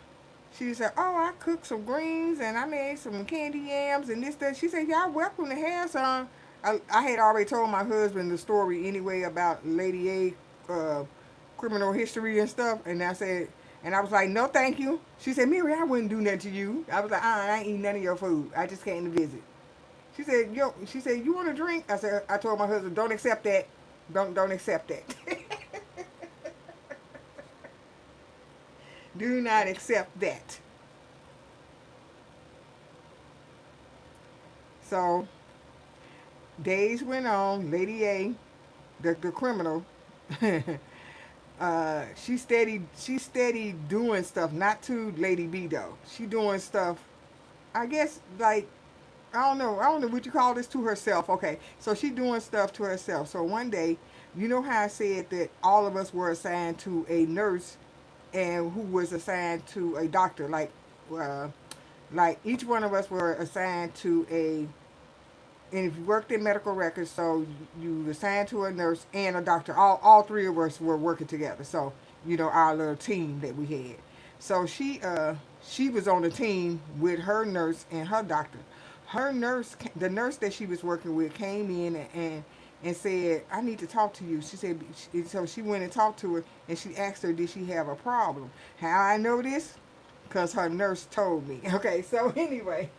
She said, "Oh, I cooked some greens and I made some candy yams and this that." She said, "Y'all welcome to have some." I had already told my husband the story anyway about Lady A criminal history and stuff, and I said, and I was like, "No, thank you." She said, "Mary, I wouldn't do that to you." I was like, I ain't eating none of your food. I just came to visit." She said, "Yo," she said, "You want a drink?" I told my husband, "Don't accept that. Don't accept that. Do not accept that." So days went on. Lady A, the criminal, she steady doing stuff. Not to Lady B though. She doing stuff. I guess like I don't know what you call this, to herself. Okay, so she doing stuff to herself. So one day, you know how I said that all of us were assigned to a nurse and who was assigned to a doctor. Uh, like each one of us were assigned to a, and if you worked in medical records, so you assigned to a nurse and a doctor. All three of us were working together. So our little team that we had. So she was on the team with her nurse and her doctor. The nurse that she was working with, came in and said, "I need to talk to you." She said, so she went and talked to her, and she asked her, did she have a problem? How I know this? Because her nurse told me. Okay, so anyway.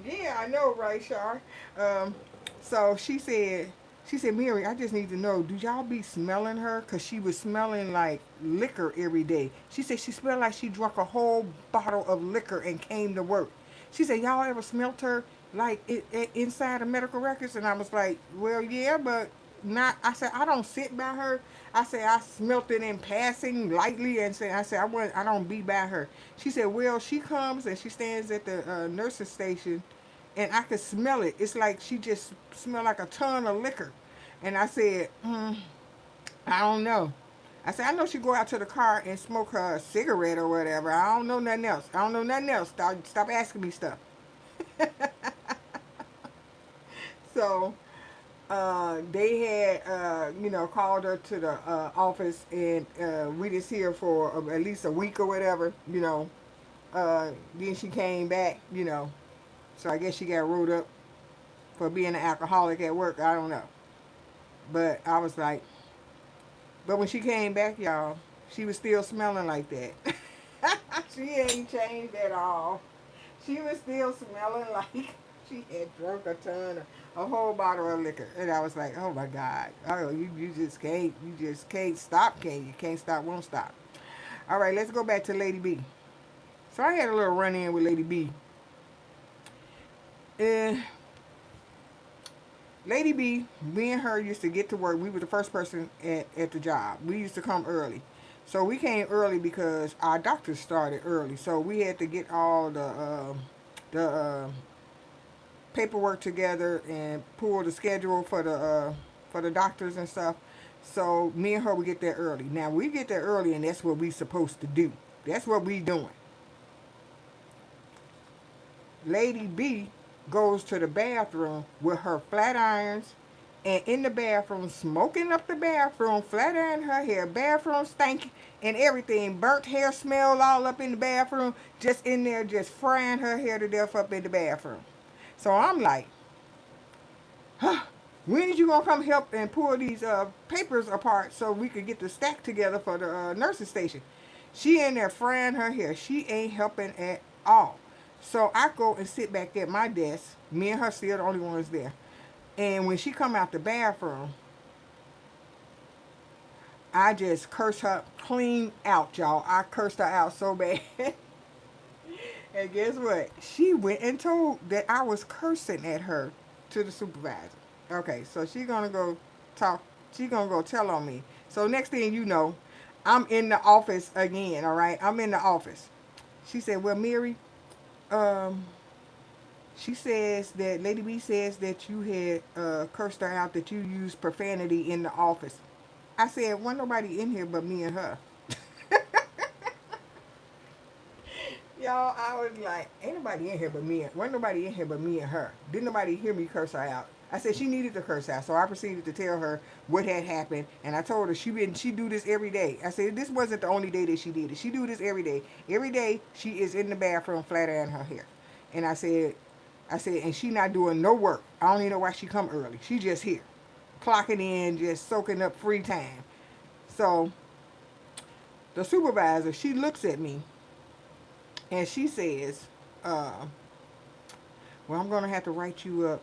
Yeah, I know, right, Shar? Um, so she said, "Mary, I just need to know, do y'all be smelling her? Because she was smelling like liquor every day." She said she smelled like she drank a whole bottle of liquor and came to work. She said, "Y'all ever smelt her like inside of medical records?" And I was like, "Well, yeah, but not." I said, "I don't sit by her." I said, "I smelt it in passing lightly," and said, I don't be by her." She said, "Well, she comes and she stands at the nurse's station, and I could smell it. It's like she just smelled like a ton of liquor." And I said, "I don't know." I said, "I know she go out to the car and smoke her cigarette or whatever. I don't know nothing else. I don't know nothing else. Stop, stop, asking me stuff." So They had, called her to the office, and we just here for at least a week or whatever. Then she came back. So I guess she got rolled up for being an alcoholic at work. I don't know. But I was like, but when she came back, y'all, she was still smelling like that. She ain't changed at all. She was still smelling like she had drunk a whole bottle of liquor. And I was like, oh my God. Oh, you just can't stop, can you? Can't stop, won't stop. All right, let's go back to Lady B. So I had a little run in with Lady B. And Lady B, me and her used to get to work. We were the first person at the job. We used to come early. So we came early because our doctors started early. So we had to get all the paperwork together and pull the schedule for the doctors and stuff. So me and her would get there early. Now we get there early, and that's what we supposed to do. That's what we doing. Lady B goes to the bathroom with her flat irons, and in the bathroom, smoking up the bathroom, flat iron her hair, bathroom stank and everything, burnt hair smell all up in the bathroom, just in there, just frying her hair to death up in the bathroom. So I'm like, huh, when is you gonna come help and pull these papers apart so we could get the stack together for the nurse's station? She in there frying her hair. She ain't helping at all. So I go and sit back at my desk. Me and her still the only ones there. And when she come out the bathroom, I just curse her clean out, y'all. I cursed her out so bad. And guess what? She went and told that I was cursing at her to the supervisor. Okay, so she gonna go talk. She gonna go tell on me. So next thing you know, I'm in the office again. All right, I'm in the office. She said, "Well, Mary, um, she says that Lady B says that you had cursed her out, that you used profanity in the office." I said, "Wasn't nobody in here but me and her." Y'all, I was like, ain't nobody in here but me. Wasn't nobody in here but me and her. Didn't nobody hear me curse her out. I said she needed to curse out, so I proceeded to tell her what had happened, and I told her she do this every day. I said this wasn't the only day that she did it. She do this every day. Every day she is in the bathroom flat ironing her hair, and I said, and she not doing no work. I don't even know why she come early. She just here, clocking in, just soaking up free time. So the supervisor, she looks at me and she says, well, I'm going to have to write you up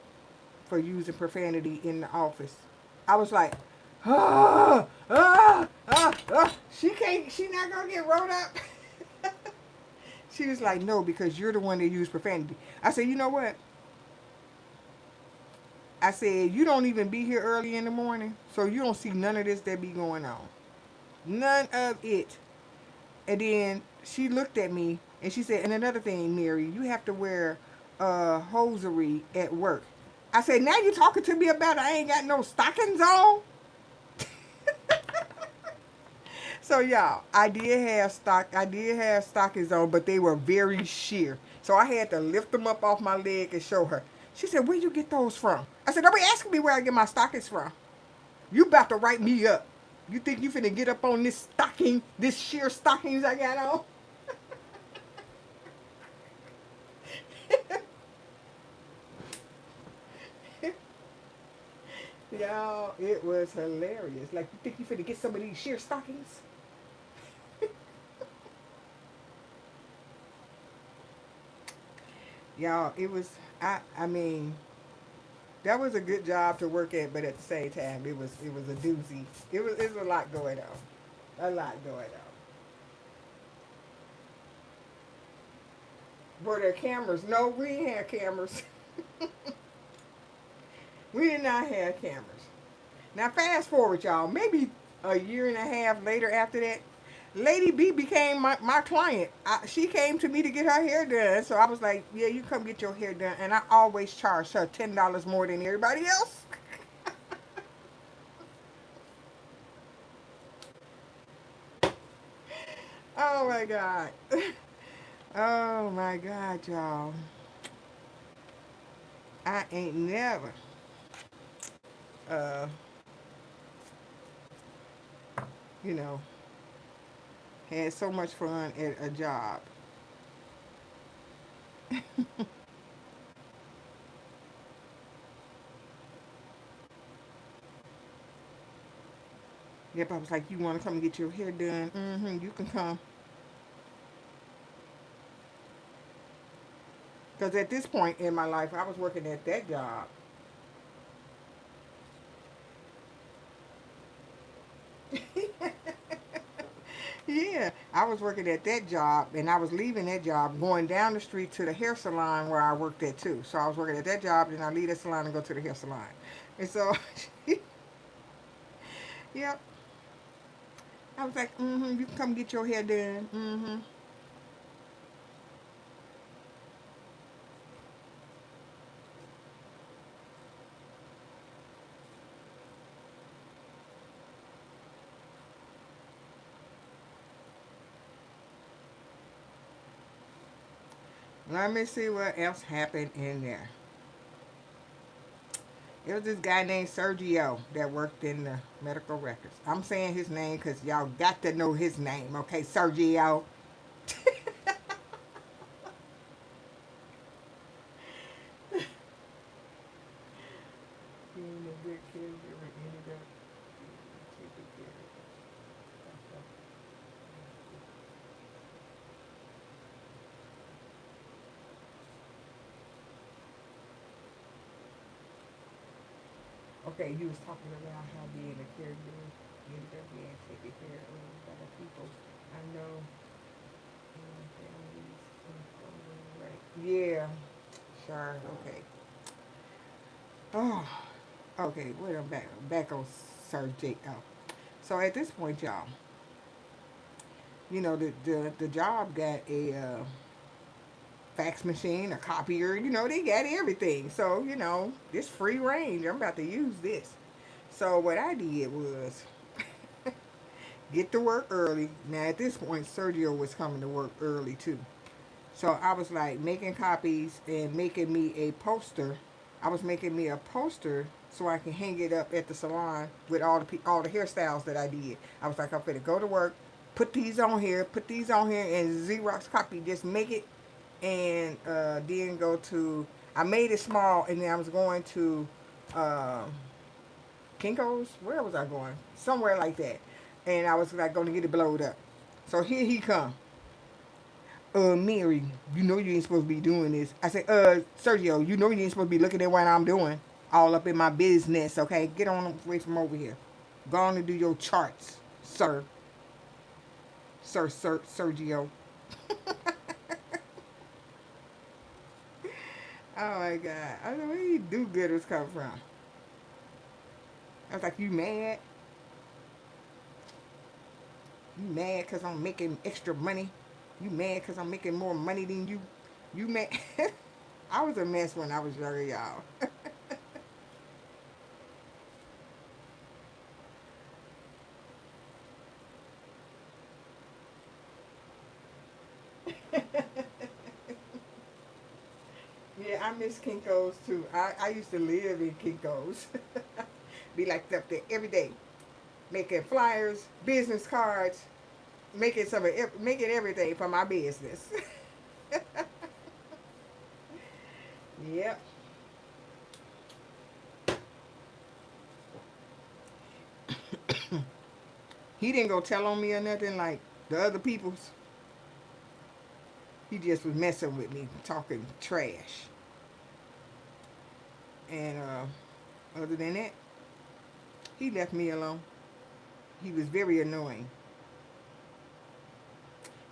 for using profanity in the office. I was like, she not going to get wrote up. She was like, no, because you're the one that used profanity. I said, you know what? I said, you don't even be here early in the morning, so you don't see none of this that be going on. None of it. And then she looked at me and she said, and another thing, Mary, you have to wear hosiery at work. I said, now you talking to me about I ain't got no stockings on? So y'all, I did have stockings on, but they were very sheer. So I had to lift them up off my leg and show her. She said, where you get those from? I said, don't be asking me where I get my stockings from. You about to write me up. You think you finna get up on this sheer stockings I got on? Y'all, it was hilarious. Like, you think you finna get some of these sheer stockings? Y'all, it was, I mean, that was a good job to work at, but at the same time, it was a doozy. It was a lot going on. A lot going on. Were there cameras? No, we didn't have cameras. We did not have cameras. Now fast forward, y'all. Maybe a year and a half later after that, Lady B became my client. She came to me to get her hair done. So I was like, yeah, you come get your hair done. And I always charged her $10 more than everybody else. Oh my God. Oh my God, y'all. I ain't never. uh, you know, had so much fun at a job. Yep, I was like, you want to come and get your hair done? You can come. Because at this point in my life, I was working at that job. Yeah, I was working at that job, and I was leaving that job, going down the street to the hair salon where I worked at too. So I was working at that job, then I leave the salon and go to the hair salon. And so, yep, I was like, you can come get your hair done. Let me see what else happened in there. It was this guy named Sergio that worked in the medical records. I'm saying his name because y'all got to know his name, okay, Sergio. Being a good caregiver ended up taking care of myself. Okay, he was talking about how being a caregiver ended up being taken care of by the people I know and families and right. Yeah, sure, okay. Oh, okay, wait, I'm back on Sergio. So at this point, y'all, you know, the job got a fax machine, a copier, you know, they got everything. So, you know, it's free range. I'm about to use this. So what I did was get to work early. Now at this point, Sergio was coming to work early too. So I was like making copies and making me a poster. I was making me a poster so I can hang it up at the salon with all the hairstyles that I did. I was like, I'm gonna go to work, put these on here, and Xerox copy. Just make it, and then go to. I made it small, and then I was going to uh, Kinko's. Where was I going? Somewhere like that, and I was like going to get it blowed up. So here he come. Mary, you know you ain't supposed to be doing this. I said, Sergio, you know you ain't supposed to be looking at what I'm doing. All up in my business, okay? Get on away from over here. Go on and do your charts, sir. Sergio. Oh my God. I don't know where these do gooders come from. I was like, you mad? You mad because I'm making extra money? You mad because I'm making more money than you? You mad? I was a mess when I was younger, y'all. Yeah, I miss Kinko's too. I used to live in Kinko's. Be like up there every day, making flyers, business cards, making everything for my business. Yep. He didn't go tell on me or nothing like the other people's. He just was messing with me, talking trash. And other than that, he left me alone. He was very annoying.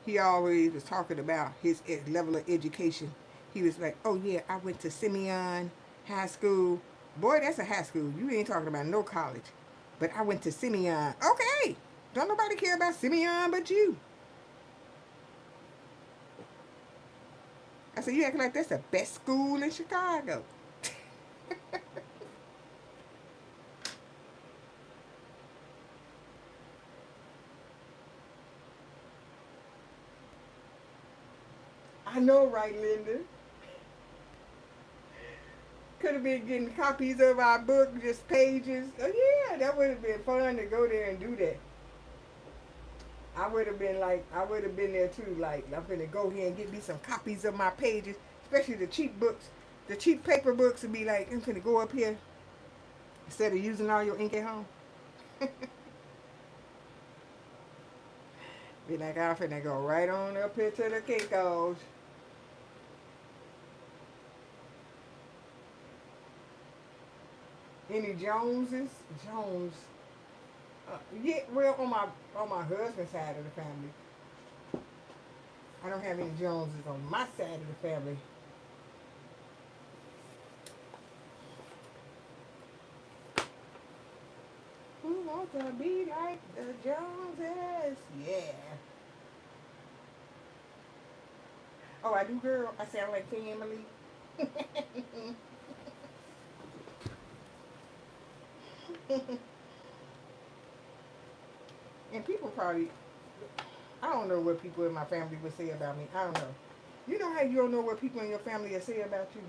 He always was talking about his level of education. He was like, "Oh yeah, I went to Simeon High School. Boy, that's a high school. You ain't talking about no college. But I went to Simeon. Okay, don't nobody care about Simeon but you." I said, "You acting like that's the best school in Chicago." I know, right, Linda? Could have been getting copies of our book, just pages. Oh yeah, that would have been fun to go there and do that. I would have been like, I would have been there too. Like, I'm gonna go here and get me some copies of my pages, especially the cheap books, the cheap paper books, and be like, I'm gonna go up here instead of using all your ink at home. Be like, I'm finna go right on up here to the Kinko's. Any Joneses? Jones. Yeah, well, on my husband's side of the family, I don't have any Joneses on my side of the family. Who wants to be like the Joneses? Yeah. Oh, I do, girl. I sound like family. And people probably, I don't know what people in my family would say about me. I don't know. You know how you don't know what people in your family will say about you?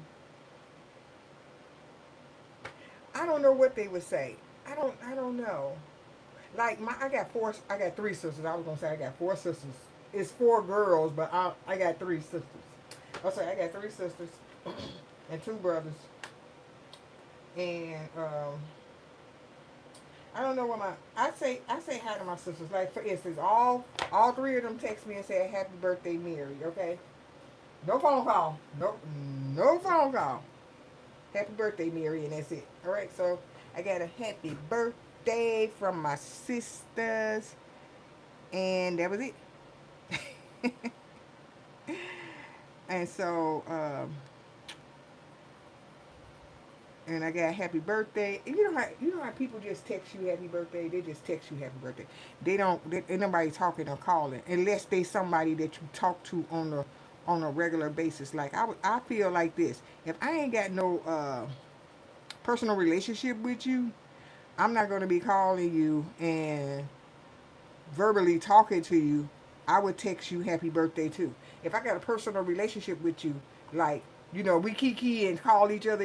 I don't know what they would say. I don't know. Like I got three sisters. I was gonna say I got four sisters. It's four girls, but I got three sisters. I'll say I got three sisters and two brothers. And I don't know what I say hi to my sisters. Like for instance, all three of them text me and say happy birthday, Mary. Okay, no phone call. No phone call. Happy birthday, Mary, and that's it. All right, so I got a happy birthday from my sisters, and that was it. And so, and I got happy birthday. And you know how people just text you happy birthday. They just text you happy birthday. They don't. Ain't nobody talking or calling unless they somebody that you talk to on a regular basis. Like I feel like this. If I ain't got no personal relationship with you, I'm not gonna be calling you and verbally talking to you. I would text you happy birthday too. If I got a personal relationship with you, like we kiki and call each other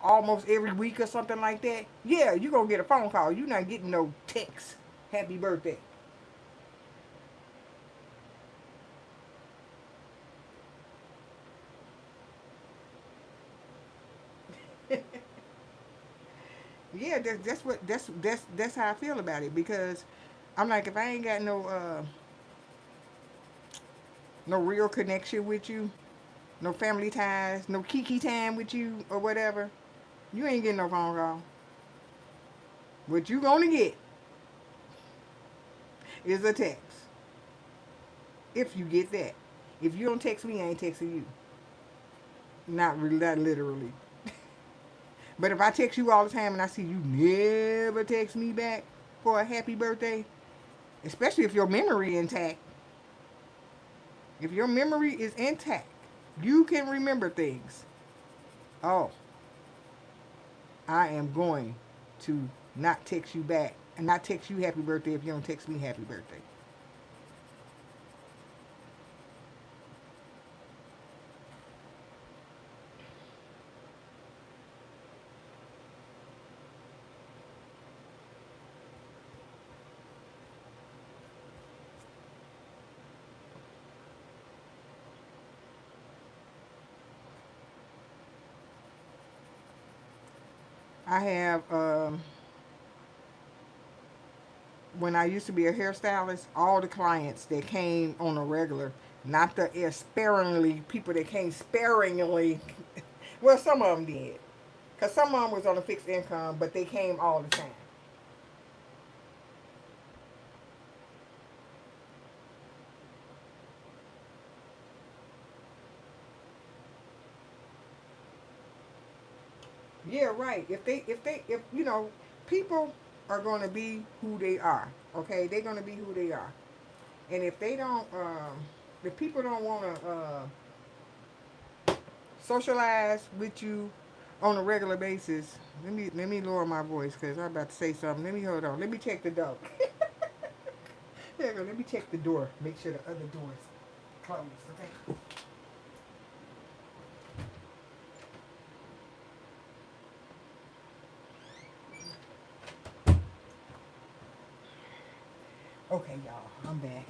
almost every week or something like that. Yeah, you gonna get a phone call. You're not getting no text. Happy birthday. Yeah, that's how I feel about it because I'm like if I ain't got no real connection with you, no family ties, no kiki time with you or whatever, you ain't getting no phone call. What you gonna get is a text. If you get that. If you don't text me, I ain't texting you. Not really, not literally. But if I text you all the time and I see you never text me back for a happy birthday, especially if your memory intact, if your memory is intact, you can remember things. Oh, I am going to not text you back and not text you happy birthday if you don't text me happy birthday. I have when I used to be a hairstylist, all the clients that came on a regular, not the sparingly people that came sparingly. Well, some of them did, cause some of them was on a fixed income, but they came all the time. Yeah, right. If people are going to be who they are. Okay, they're going to be who they are. And if they don't, if people don't want to socialize with you on a regular basis, let me lower my voice because I'm about to say something. Let me hold on. Let me check the door. There you go. Let me check the door. Make sure the other door is closed. Okay. Okay, y'all, I'm back.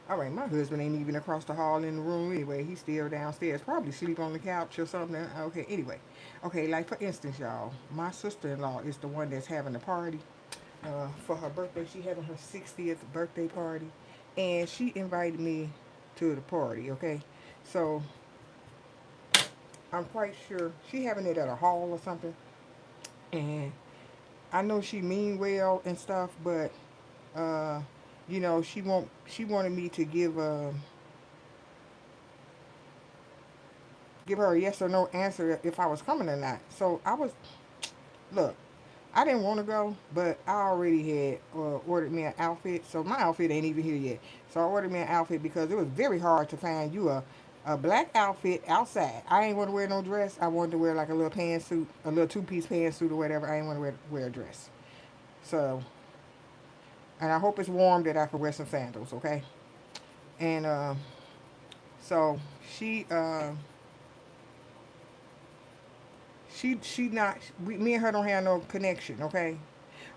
All right, my husband ain't even across the hall in the room anyway. He's still downstairs, probably sleep on the couch or something. Okay, anyway. Okay, like for instance, y'all, my sister-in-law is the one that's having the party. For her birthday, she having her 60th birthday party. And she invited me to the party, okay? So, I'm quite sure she having it at a hall or something. And I know she mean well and stuff, but uh, she wanted me to give her a yes or no answer if I was coming or not. So I was, look, I didn't want to go, but I already had ordered me an outfit. So my outfit ain't even here yet. So I ordered me an outfit because it was very hard to find you a black outfit outside. I ain't want to wear no dress. I wanted to wear like a little pantsuit, a little two-piece pantsuit or whatever. I ain't want to wear a dress. So, and I hope it's warm that I can wear some sandals, okay? And so she she not me and her don't have no connection, okay?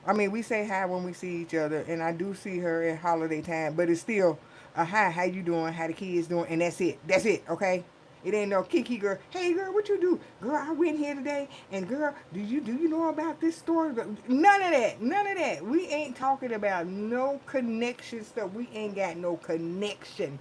I mean, we say hi when we see each other, and I do see her at holiday time, but it's still a hi, how you doing, how the kids doing, and that's it. That's it, okay? It ain't no Kiki girl. Hey girl, what you do? Girl, I went here today, and girl, do you know about this story? None of that. None of that. We ain't talking about no connection stuff. We ain't got no connection.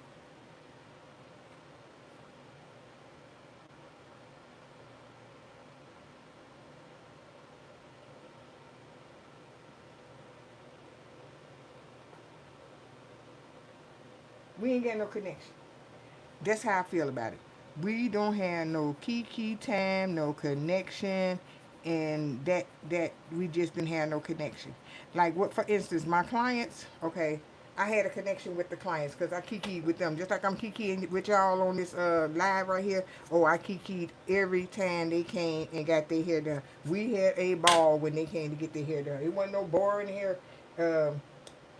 We ain't got no connection. That's how I feel about it. We don't have no kiki time, no connection, and that we just didn't have no connection. Like what, for instance, my clients. Okay, I had a connection with the clients because I kikied with them, just like I'm kikiing with y'all on this live right here. Oh, I kikied every time they came and got their hair done. We had a ball when they came to get their hair done. It wasn't no boring hair.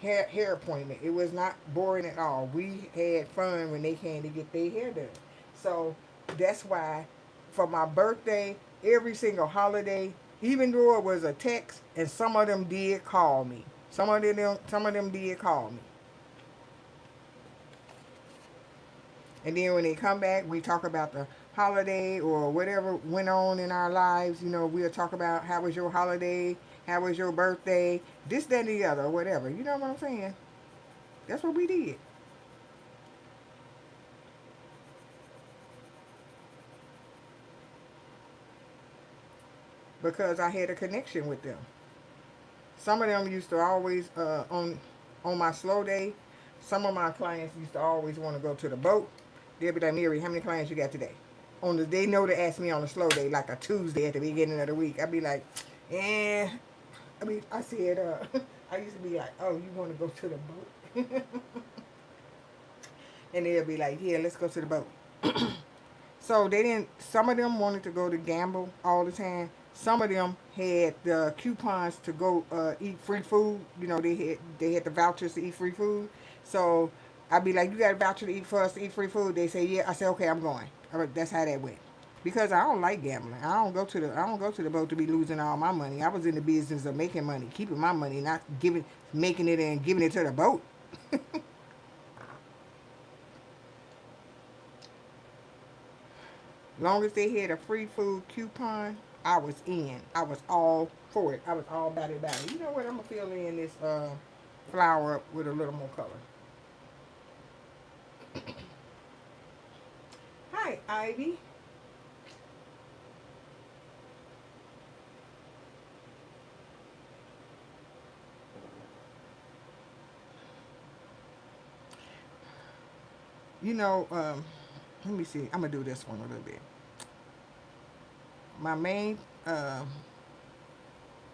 Hair appointment. It was not boring at all. We had fun when they came to get their hair done. So that's why for my birthday, every single holiday, even though it was a text, and some of them did call me. Some of them did call me. And then when they come back, we talk about the holiday or whatever went on in our lives. We'll talk about how was your holiday, how was your birthday, this, that, and the other, or whatever. You know what I'm saying? That's what we did. Because I had a connection with them. Some of them used to always on my slow day. Some of my clients used to always want to go to the boat. They'll be like, Mary, how many clients you got today? They know to ask me on a slow day, like a Tuesday at the beginning of the week. I'd be like, eh. I said, I used to be like, oh, you want to go to the boat? And they'll be like, yeah, let's go to the boat. So they didn't. Some of them wanted to go to gamble all the time. Some of them had the coupons to go eat free food. They had the vouchers to eat free food. So I'd be like, "You got a voucher to eat for us to eat free food?" They say, "Yeah." I said, "Okay, I'm going." All right, that's how that went. Because I don't like gambling. I don't go to the boat to be losing all my money. I was in the business of making money, keeping my money, not making it and giving it to the boat. Long as they had a free food coupon, I was in. I was all for it. I was all about it. You know what? I'm gonna fill in this flour up with a little more color. Hi, Ivy. You know, let me see. I'm gonna do this one a little bit. My main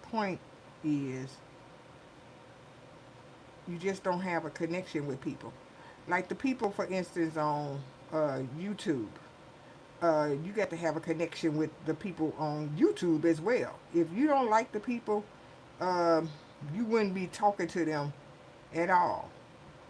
point is you just don't have a connection with people. Like the people, for instance, on YouTube. You got to have a connection with the people on YouTube as well. If you don't like the people, um, you wouldn't be talking to them at all.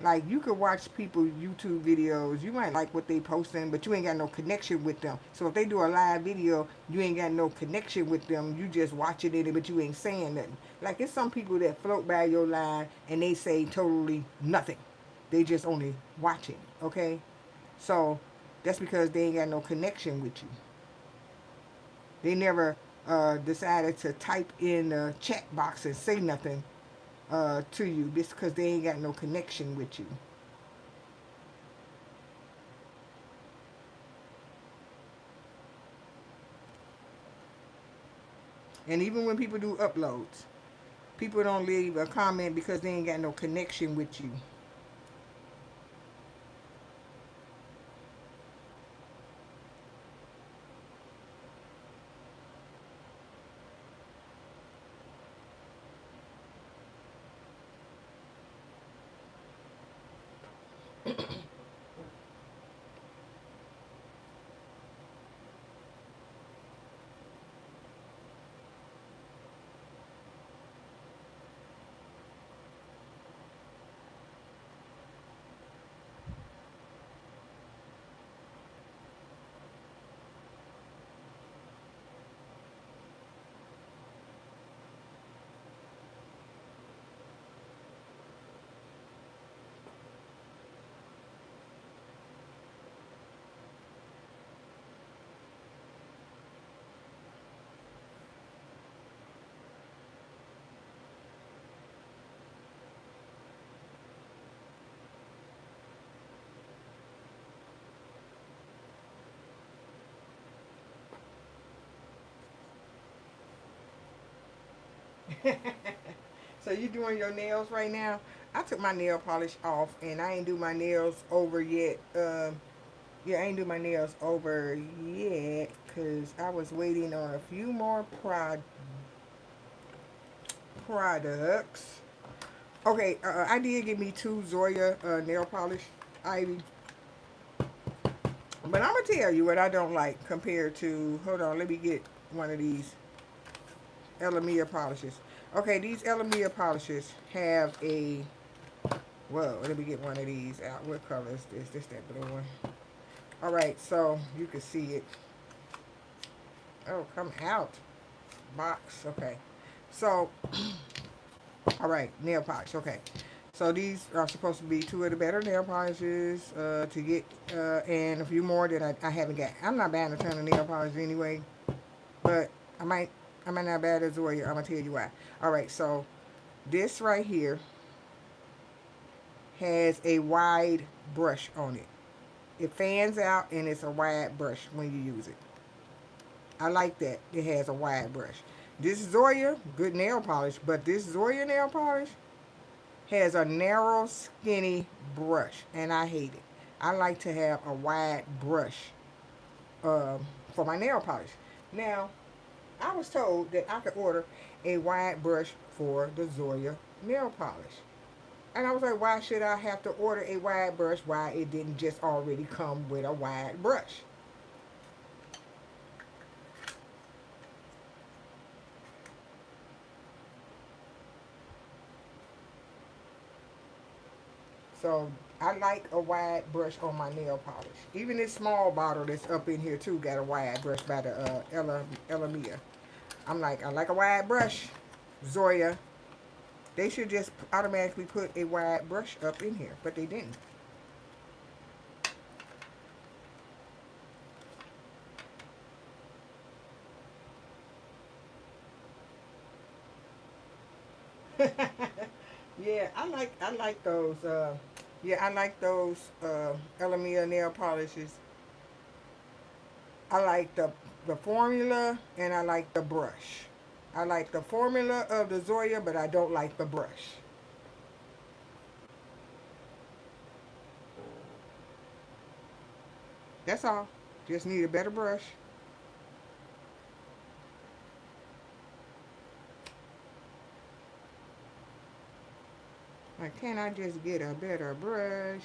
Like, you could watch people YouTube videos. You might like what they posting, but you ain't got no connection with them. So if they do a live video, you ain't got no connection with them. You just watching it, but you ain't saying nothing. Like, it's some people that float by your live and they say totally nothing. They just only watching, okay? So that's because they ain't got no connection with you. They never decided to type in the chat box and say nothing to you, just because they ain't got no connection with you. And even when people do uploads, people don't leave a comment because they ain't got no connection with you. So you doing your nails right now? I took my nail polish off and I ain't do my nails over yet. Yeah, I ain't do my nails over yet because I was waiting on a few more products. Okay, I did get me two Zoya nail polish, Ivy. But I'm going to tell you what I don't like compared to, hold on, let me get one of these Elamia polishes. Okay, these Elamia polishes have a, whoa, let me get one of these out. What color is this? This that blue one. All right, so you can see it. Oh, come out. Box, okay. So, all right, nail polish, okay. So these are supposed to be two of the better nail polishes to get, and a few more that I haven't got. I'm not buying a ton of nail polish anyway, but I might, I might not buy it as well. I'm gonna tell you why. All right, so this right here has a wide brush on it. It fans out and it's a wide brush when you use it. I like that. It has a wide brush. This Zoya, good nail polish, but this Zoya nail polish has a narrow, skinny brush, and I hate it. I like to have a wide brush for my nail polish. Now, I was told that I could order a wide brush for the Zoya nail polish. And I was like, why should I have to order a wide brush? Why it didn't just already come with a wide brush? So I like a wide brush on my nail polish. Even this small bottle that's up in here too got a wide brush by the Elamia. I'm like, I like a wide brush. Zoya. They should just automatically put a wide brush up in here, but they didn't. Yeah, I like those. Yeah, I like those Elamia nail polishes. I like the formula and I like the brush. I like the formula of the Zoya, but I don't like the brush. That's all. Just need a better brush. Like, can I just get a better brush?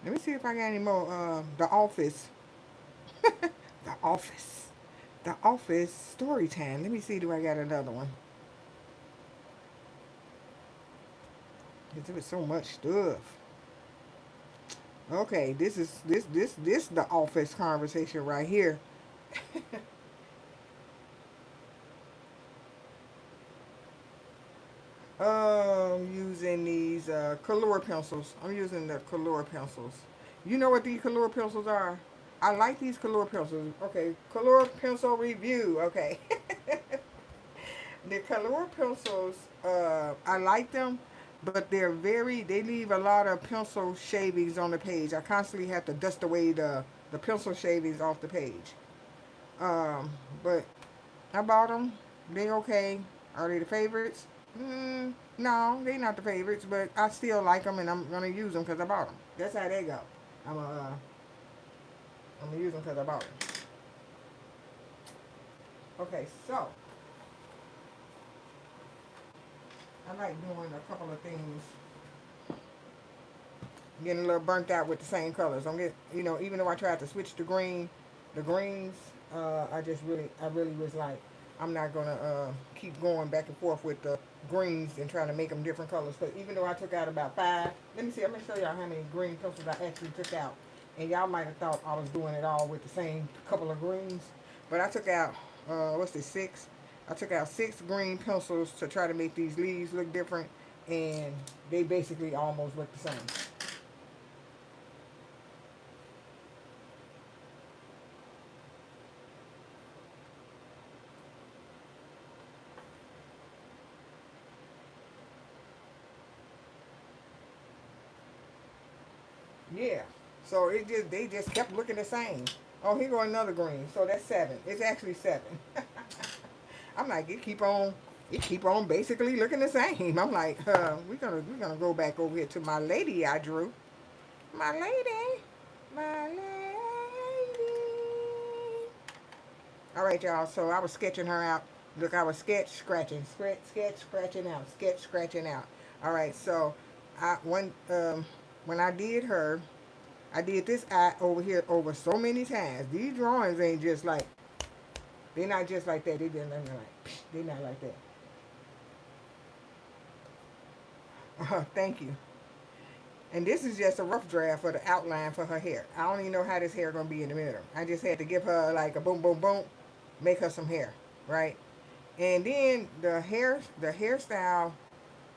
Let me see if I got any more. The Office. The Office. The Office story time. Let me see. Do I got another one? Cause there was so much stuff. Okay, this the Office conversation right here. Using these color pencils. I'm using the color pencils. You know what these color pencils are? I like these color pencils. Okay, color pencil review. Okay. The color pencils, I like them, but they leave a lot of pencil shavings on the page. I constantly have to dust away the pencil shavings off the page. Um, but I bought them. They okay. Are they the favorites? No, they not the favorites, but I still like them and I'm gonna use them because I bought them. That's how they go. I'm gonna, uh, I'm gonna use them because I bought them. Okay, so I like doing a couple of things. Getting a little burnt out with the same colors. I'm get, even though I tried to switch to the greens, I really was like, I'm not gonna keep going back and forth with the greens and trying to make them different colors. But even though I took out about 5, let me see. I'm gonna show y'all how many green pencils I actually took out, and y'all might have thought I was doing it all with the same couple of greens, but I took out what's this 6? I took out 6 green pencils to try to make these leaves look different, and they basically almost look the same. Yeah. So they just kept looking the same. Oh, here go another green. So that's 7. It's actually 7. I'm like, it keep on basically looking the same. I'm like, we're gonna go back over here to my lady I drew. My lady. My lady. All right, y'all. So I was sketching her out. Look, I was scratching out, sketch, scratching out. All right. So when I did her, I did this eye over here over so many times. These drawings ain't just like they're not just like that. They didn't like they're not like that. Thank you. And this is just a rough draft for the outline for her hair. I don't even know how this hair gonna be in the middle. I just had to give her like a boom, boom, boom, make her some hair, right? And then the hairstyle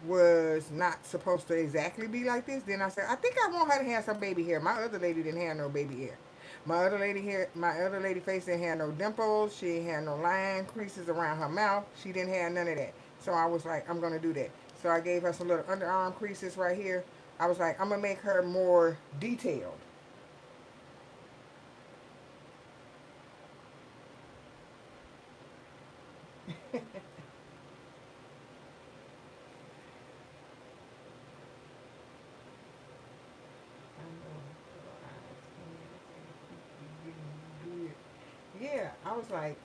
was not supposed to exactly be like this. Then I said, I think I want her to have some baby hair. My other lady didn't have no baby hair. My other lady face didn't have no dimples. She didn't have no line creases around her mouth. She didn't have none of that. So I was like, I'm gonna do that. So I gave her some little underarm creases right here. I was like, I'm gonna make her more detailed. Yeah, I was like,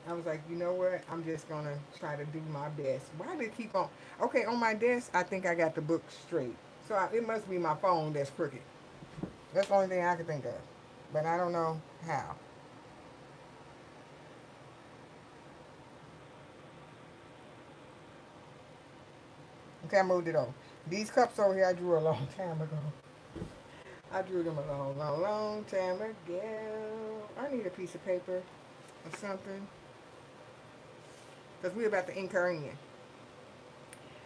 you know what? I'm just gonna try to do my best. Why did it keep on? Okay, on my desk, I think I got the book straight. So it must be my phone that's crooked. That's the only thing I can think of. But I don't know how. Okay, I moved it over. These cups over here, I drew a long time ago. I drew them a long, long, long time ago. I need a piece of paper or something. Because we're about to ink her in.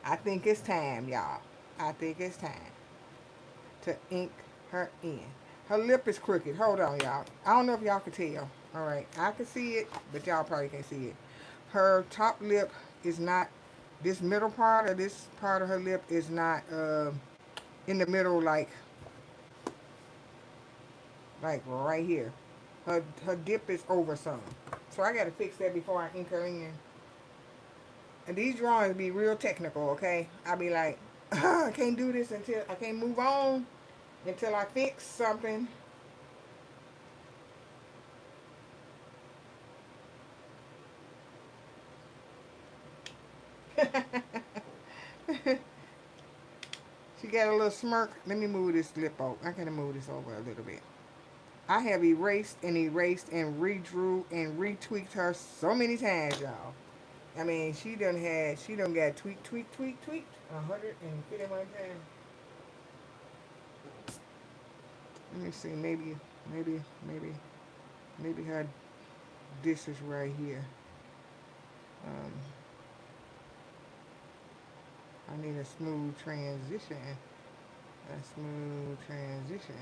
I think it's time, y'all. I think it's time to ink her in. Her lip is crooked. Hold on, y'all. I don't know if y'all can tell. All right. I can see it, but y'all probably can't see it. Her top lip is not, this middle part or this part of her lip is not in the middle like right here. Her dip is over some. So I got to fix that before I ink her in. And these drawings be real technical, okay? I be like, I can't do this until I can't move on until I fix something. got a little smirk. Let me move this lip over. I gotta move this over a little bit. I have erased and redrew and retweaked her so many times, y'all. I mean, she done got tweaked 151 times. Let me see, maybe, maybe, maybe her, this is right here. Um, I need a smooth transition. A smooth transition.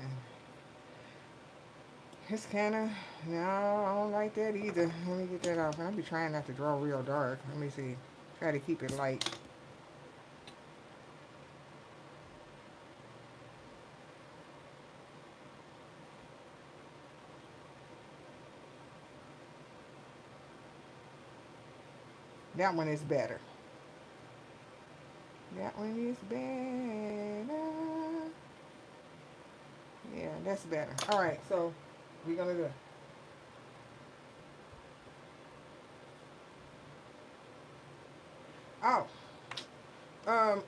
It's kind of, no, I don't like that either. Let me get that off. I'll be trying not to draw real dark. Let me see. Try to keep it light. That one is better. That one is better. Yeah, that's better. All right, so we're going to do it. Oh, um,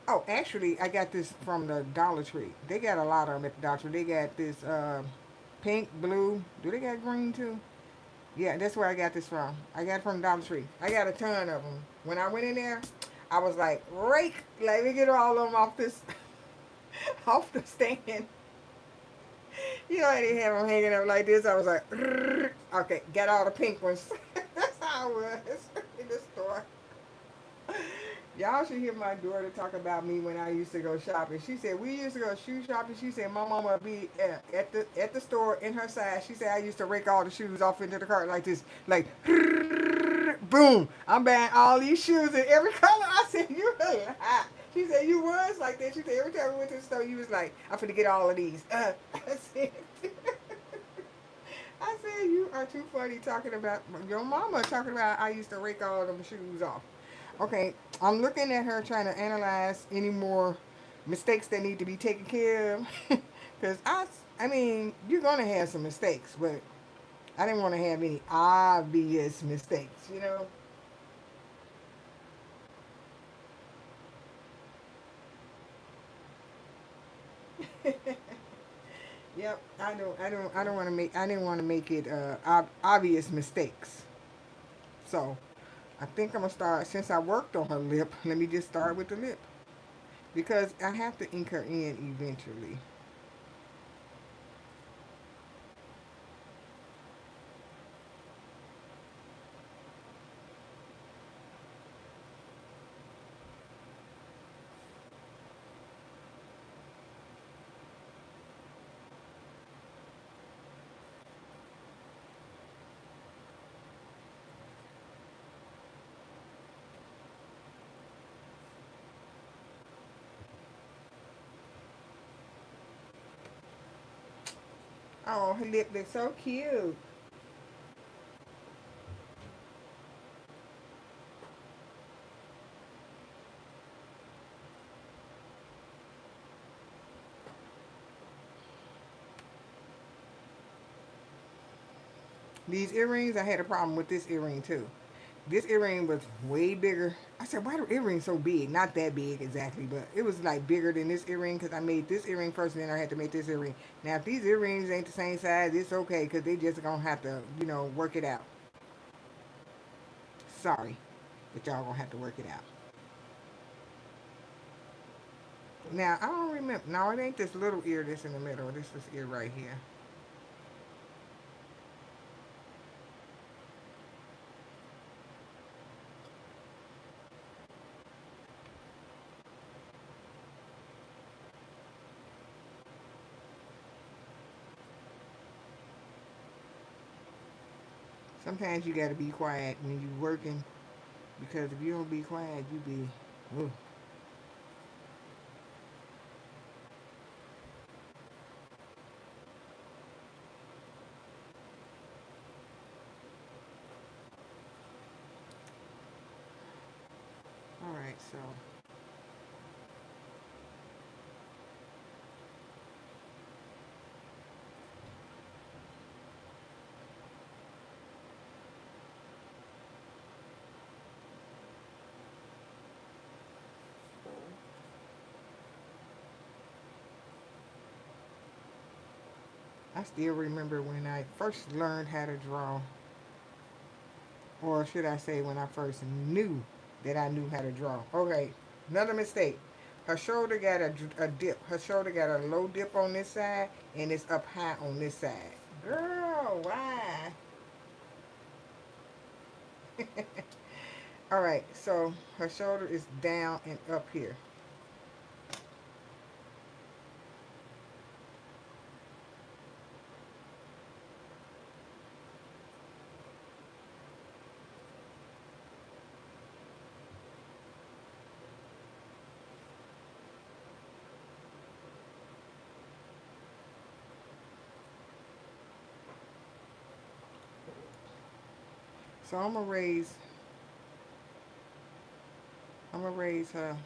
oh, actually, I got this from the Dollar Tree. They got a lot of them at the Dollar Tree. They got this pink, blue. Do they got green too? Yeah, that's where I got this from. I got it from Dollar Tree. I got a ton of them. When I went in there, I was like, rake, let me get all of them off this, off the stand. You know, I didn't have them hanging up like this. I was like, okay, got all the pink ones. That's how I was in the store. Y'all should hear my daughter talk about me when I used to go shopping. She said we used to go shoe shopping. She said my mama would be at the store in her size. She said I used to rake all the shoes off into the cart like this, like boom. I'm buying all these shoes in every color. I said you a lie. She said you was like that. She said every time we went to the store, you was like, I'm finna get all of these. I said. I said, you are too funny talking about your mama talking about I used to rake all them shoes off. Okay, I'm looking at her trying to analyze any more mistakes that need to be taken care of. Because I mean, you're going to have some mistakes, but I didn't want to have any obvious mistakes, you know? Yep, I don't want to make, I didn't want to make it obvious mistakes. So I think I'm gonna start since I worked on her lip. Let me just start with the lip because I have to ink her in eventually. Oh, her lip looks so cute. These earrings, I had a problem with this earring too. This earring was way bigger. I said, why are earrings so big? Not that big exactly, but it was like bigger than this earring because I made this earring first and then I had to make this earring. Now, if these earrings ain't the same size, it's okay because they just gonna have to, work it out. Sorry, but y'all gonna have to work it out. Now, I don't remember. No, it ain't this little ear that's in the middle. This ear right here. Sometimes you gotta be quiet when you working because if you don't be quiet, you be. Ooh. All right, so I still remember when I first learned how to draw, or should I say, when I first knew that I knew how to draw. Okay, another mistake. Her shoulder got a dip. Her shoulder got a low dip on this side, and it's up high on this side. Girl, why? All right, so her shoulder is down and up here. So I'm gonna raise her.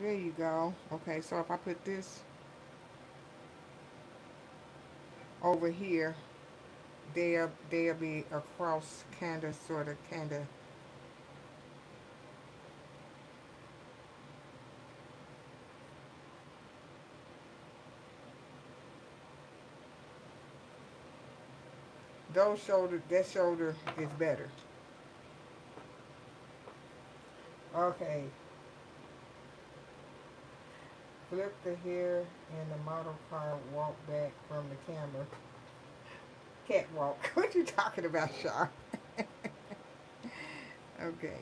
There you go. Okay, so if I put this over here, they'll be across, kinda. That shoulder is better. Okay, flip the hair and the model car walk back from the camera. Catwalk. What you talking about, Char? Okay.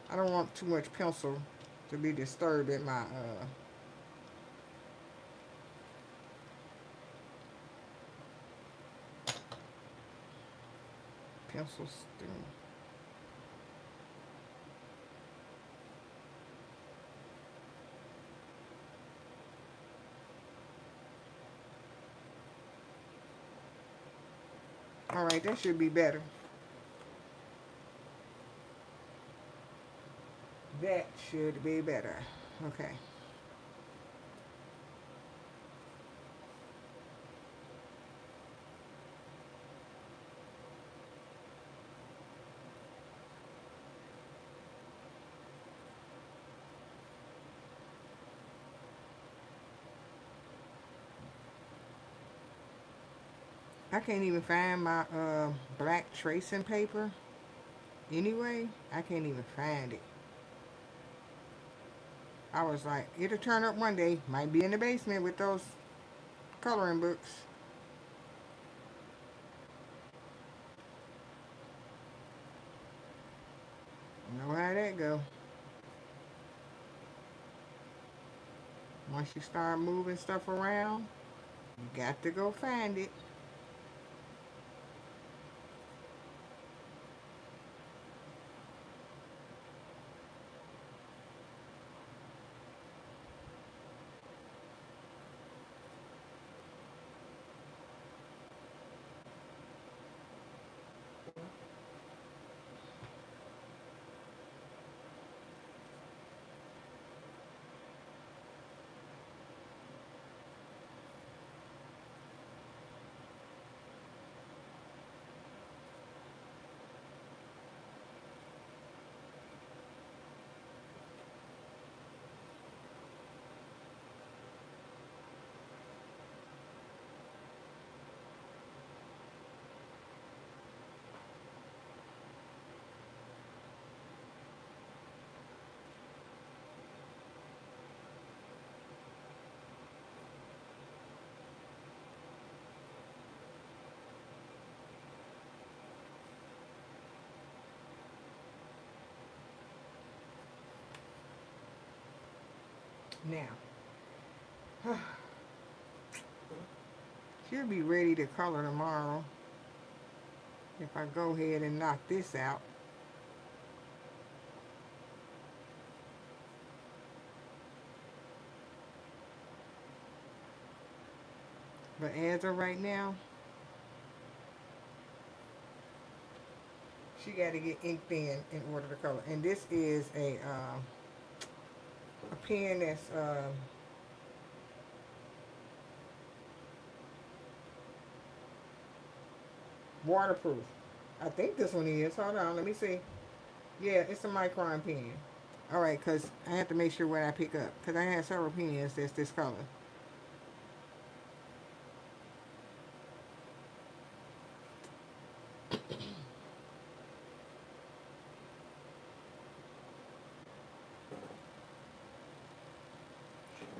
I don't want too much pencil to be disturbing my pencil stem. All right, that should be better. That should be better. Okay. I can't even find my black tracing paper. Anyway, I can't even find it. I was like, it'll turn up one day. Might be in the basement with those coloring books. You know how that go. Once you start moving stuff around, you got to go find it. Now, she'll be ready to color tomorrow if I go ahead and knock this out. But as of right now, She got to get inked in order to color. And this is a pen that's waterproof. I think this one is. Hold on, let me see. Yeah, it's a micron pen. All right, because I have to make sure what I pick up. Because I have several pens that's this color.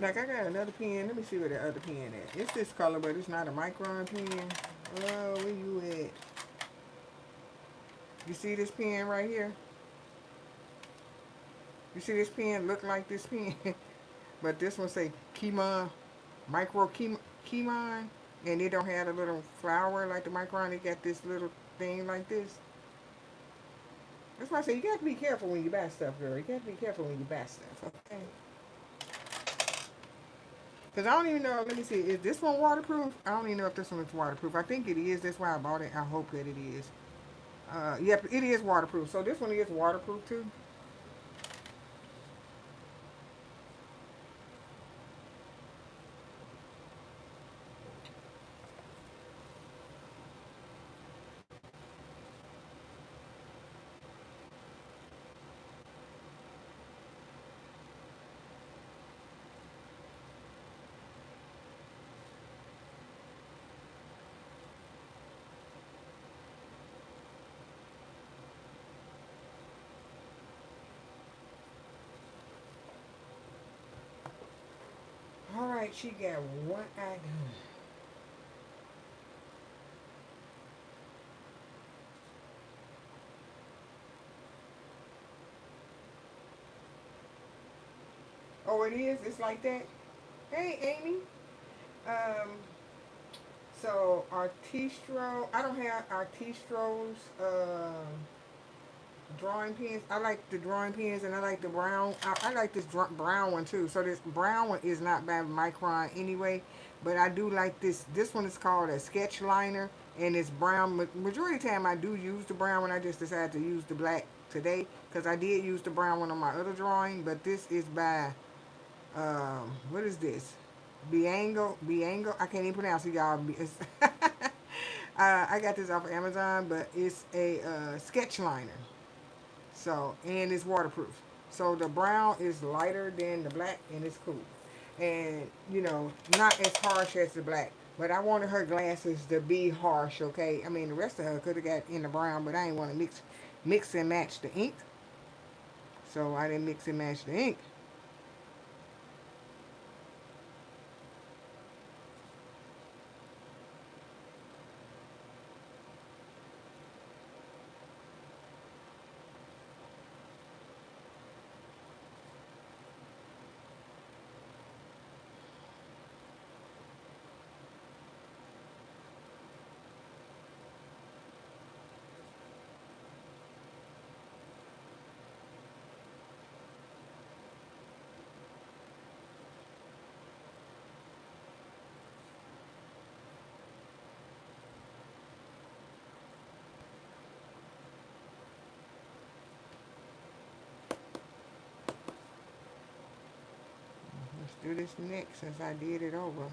Like, I got another pen. Let me see where the other pen at. It's this color, but it's not a micron pen. Oh, where you at? You see this pen right here? You see this pen look like this pen? But this one say Kimon, micro Kimon. And it don't have a little flower like the micron. It got this little thing like this. That's why I say you got to be careful when you buy stuff, girl. You got to be careful when you buy stuff, okay? Because I don't even know, let me see, is this one waterproof? I don't even know if this one is waterproof. I think it is. That's why I bought it. I hope that it is. Yep, it is waterproof. So this one is waterproof too. All right, she got one eye done. Oh, it is? It's like that? Hey, Amy. Um, so Artistro, I don't have Artistro's drawing pens. I like the drawing pens and I like the brown. I like this brown one too. So this brown one is not by Micron anyway, but I do like this. This one is called a sketch liner and it's brown. Majority of the time I do use the brown one. I just decided to use the black today because I did use the brown one on my other drawing, but this is by, what is this? Biango. I can't even pronounce it, y'all. It's I got this off of Amazon, but it's a sketch liner. So, and it's waterproof. So the brown is lighter than the black and it's cool. And, not as harsh as the black. But I wanted her glasses to be harsh, okay? I mean, the rest of her could have got in the brown, but I didn't want to mix and match the ink. So I didn't mix and match the ink. Let's do this next since I did it over.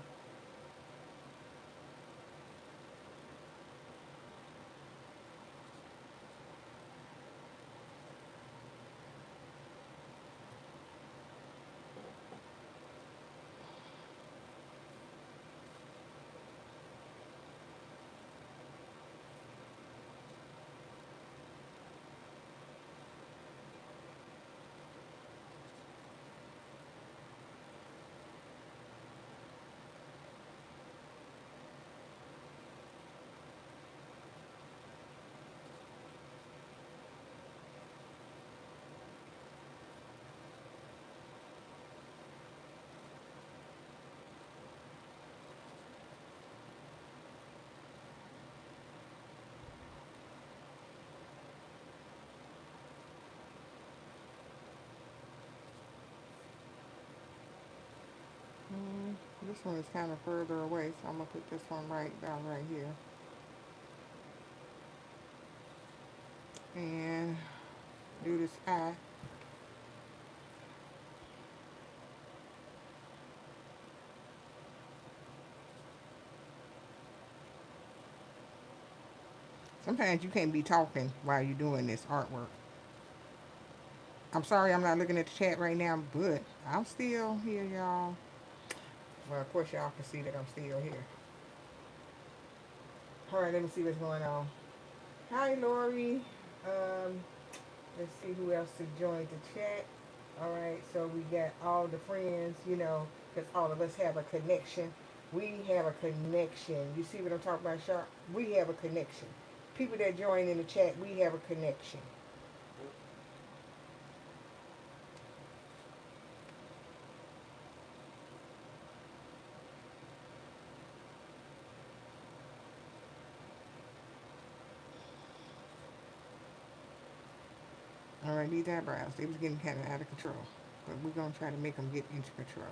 Mm, this one is kind of further away, so I'm going to put this one right down right here. and do this eye. Sometimes you can't be talking while you're doing this artwork. I'm sorry I'm not looking at the chat right now, but I'm still here, y'all. Well, of course, y'all can see that I'm still here. All right, let me see what's going on. Hi, Lori. Um, let's see who else has joined the chat. All right, so we got all the friends, because all of us have a connection. We have a connection. You see what I'm talking about, Sharp? We have a connection. People that join in the chat, we have a connection. All right, these eyebrows, they was getting kind of out of control. But we're going to try to make them get into control.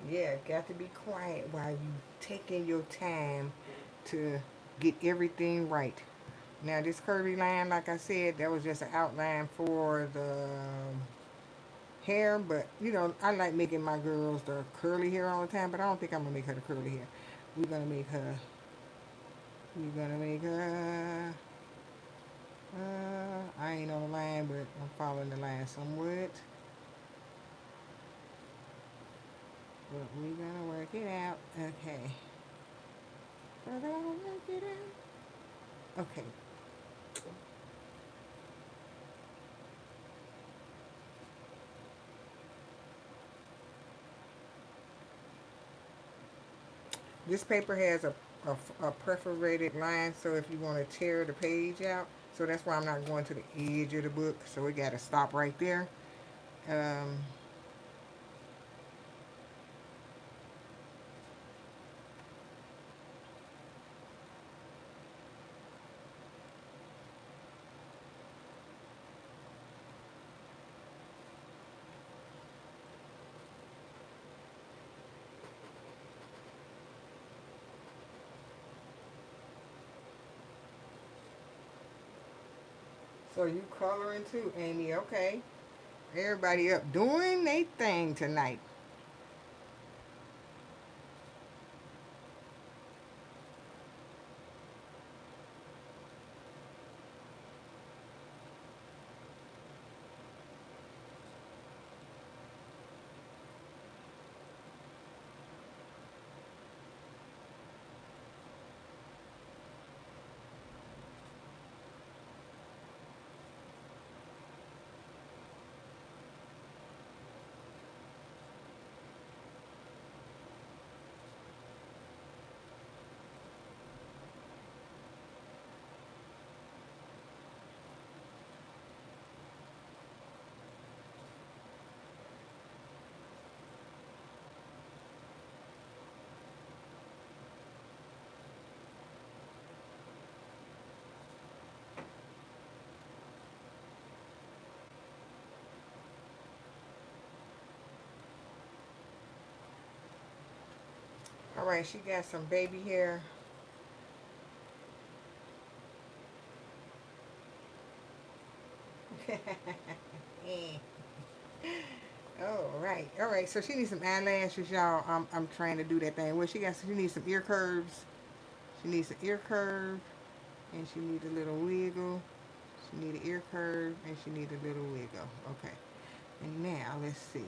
Yeah, got to be quiet while you taking your time to get everything right. Now this curvy line, like I said, that was just an outline for the hair, but I like making my girls the curly hair all the time, but I don't think I'm gonna make her the curly hair. We're gonna make her, we're gonna make her, I ain't on the line, but I'm following the line somewhat. But we're gonna work it out. Okay. We're gonna work it out. Okay. This paper has a perforated line, so if you want to tear the page out, so that's why I'm not going to the edge of the book, so we got to stop right there. Um, so you coloring too, Amy? Okay. Everybody up doing their thing tonight. All right, she got some baby hair. All right. So she needs some eyelashes, y'all. I'm trying to do that thing. Well, she needs some ear curves. She needs an ear curve, and she needs a little wiggle. She need an ear curve, and she need a little wiggle. Okay. And now let's see.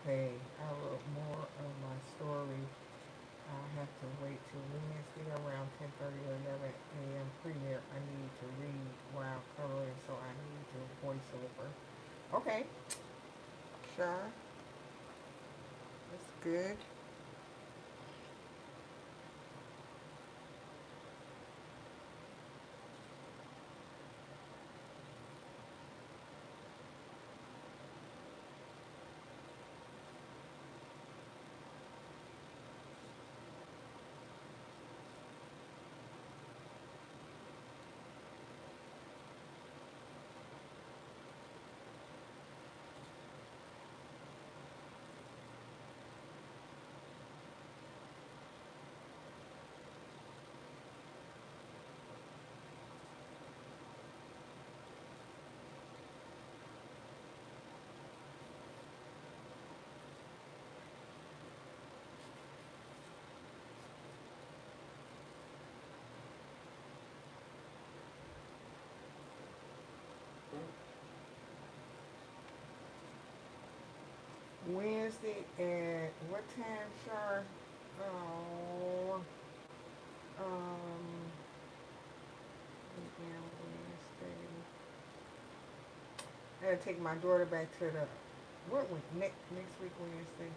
Okay, I wrote more of my story. I have to wait till Wednesday around 10:30 or 11 a.m. premiere. I need to read while coloring, so I need to voice over. Okay, sure, that's good. Wednesday at what time, Char? Oh, um, yeah, Wednesday. I gotta take my daughter back to the what week? Next week Wednesday.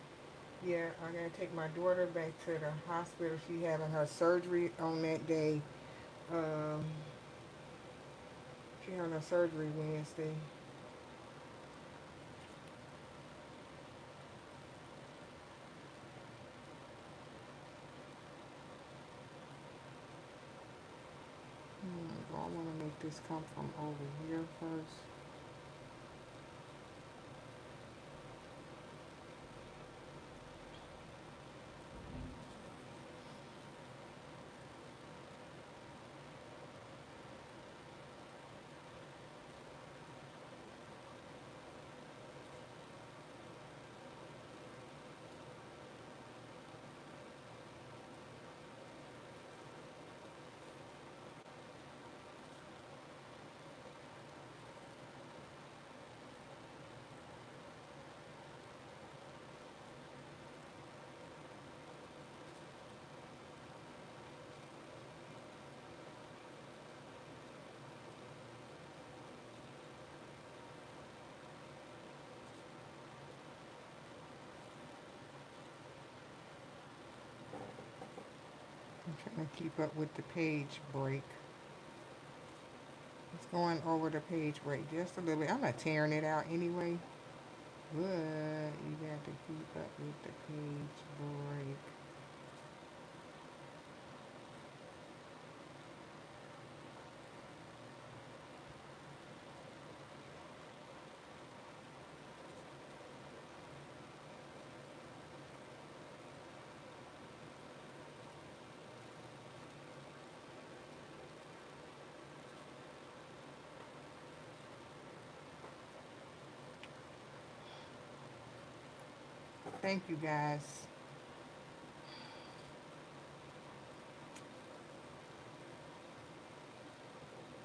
Yeah, I gotta take my daughter back to the hospital. She having her surgery on that day. Um, she having her surgery Wednesday. Do I want to make this come from over here first? I'm trying to keep up with the page break. It's going over the page break just a little bit. I'm not tearing it out anyway. But you got to keep up with the page break. Thank you guys.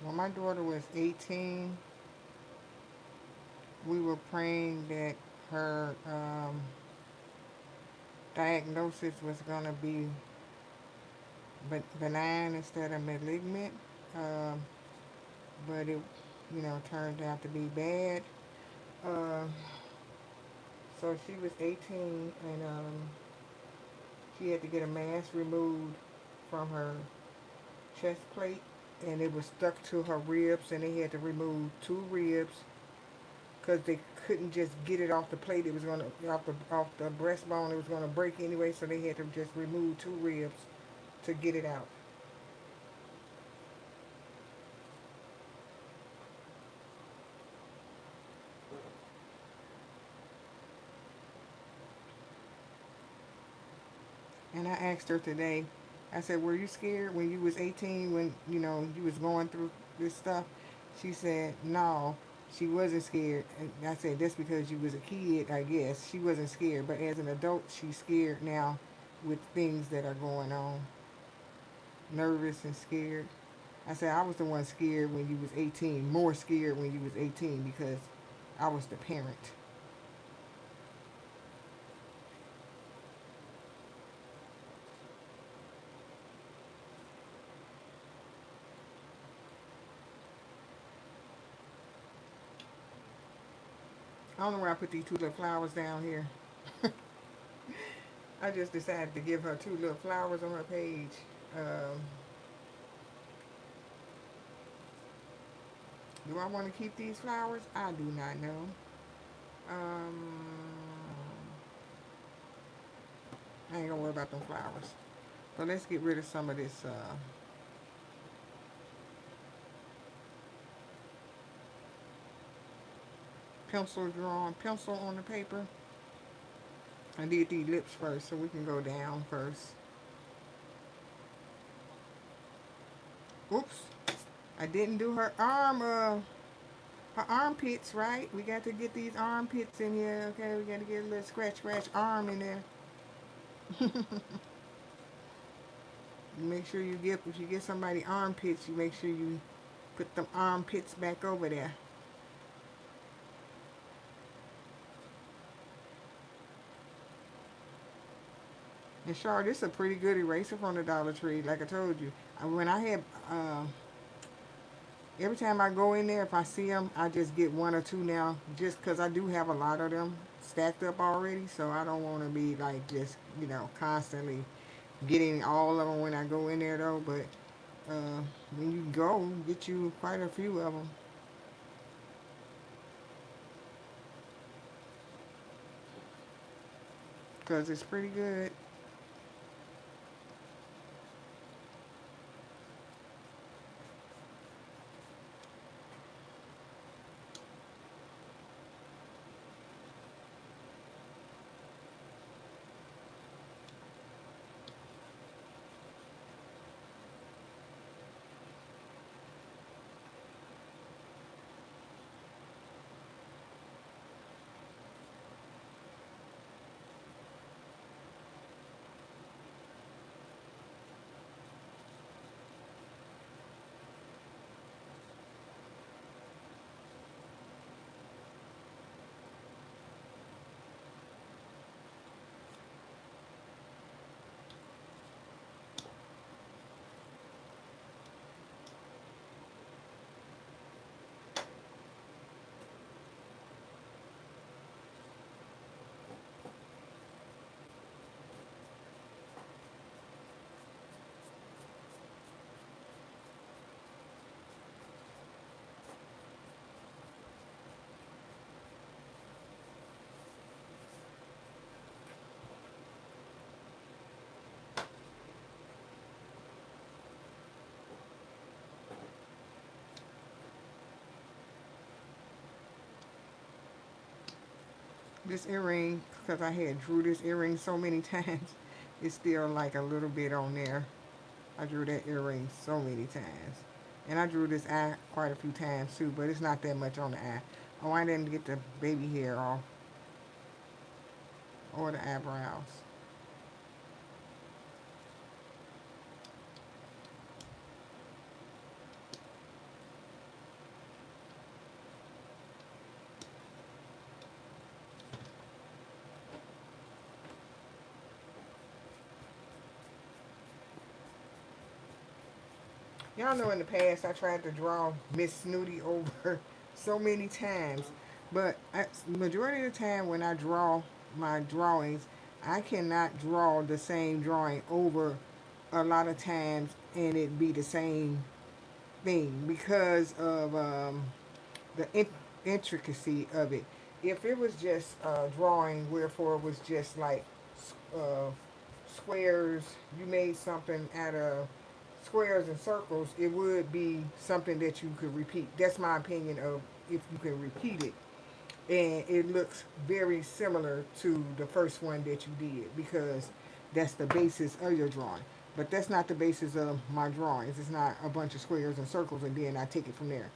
When my daughter was 18, we were praying that her diagnosis was going to be benign instead of malignant. Um, but you know, turned out to be bad. Uh, so she was 18, and she had to get a mass removed from her chest plate, and it was stuck to her ribs, and they had to remove two ribs because they couldn't just get it off the plate. It was gonna off the breastbone. It was gonna break anyway, so they had to just remove two ribs to get it out. And I asked her today. I said, "Were you scared when you was 18 when you know you was going through this stuff?" She said, "No." She wasn't scared. And I said, "That's because you was a kid, I guess." She wasn't scared, but as an adult, she's scared now with things that are going on. Nervous and scared. I said, "I was the one scared when you was 18, more scared when you was 18 because I was the parent." I don't know where I put these two little flowers down here. I just decided to give her two little flowers on her page. Um, do I want to keep these flowers? I do not know. Um, I ain't gonna worry about them flowers. So let's get rid of some of this pencil on the paper. I did these lips first, so we can go down first. Oops, I didn't do her armpits right. We got to get these armpits in here. Okay, we got to get a little scratch arm in there. Make sure you get if you get somebody armpits, you make sure you put them armpits back over there. And Char, this is a pretty good eraser from the Dollar Tree. Like I told you, when I had every time I go in there, if I see them, I just get one or two now, just because I do have a lot of them stacked up already. So I don't want to be like just constantly getting all of them when I go in there though. But when you go, get you quite a few of them because it's pretty good. This earring, because I had drew this earring so many times, it's still like a little bit on there. I drew that earring so many times. And I drew this eye quite a few times too, but it's not that much on the eye. Oh, I didn't get the baby hair off or the eyebrows. Y'all know in the past I tried to draw Miss Snooty over so many times. But majority of the time when I draw my drawings, I cannot draw the same drawing over a lot of times and it be the same thing because of the intricacy of it. If it was just drawing, wherefore it was just like uh, squares, you made something out of squares and circles, it would be something that you could repeat. That's my opinion of if you can repeat it. And it looks very similar to the first one that you did because that's the basis of your drawing. But that's not the basis of my drawings. It's not a bunch of squares and circles and then I take it from there.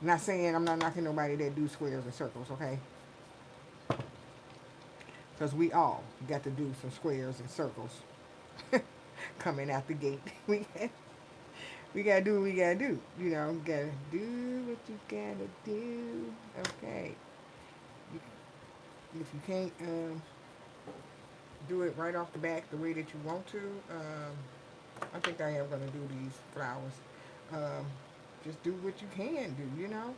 I'm not saying I'm not knocking nobody that do squares and circles, okay? Because we all got to do some squares and circles coming out the gate. We gotta do what we gotta do. You know, gotta do what you gotta do. Okay. If you can't do it right off the back the way that you want to, I think I am gonna do these flowers. Um, just do what you can do. You know.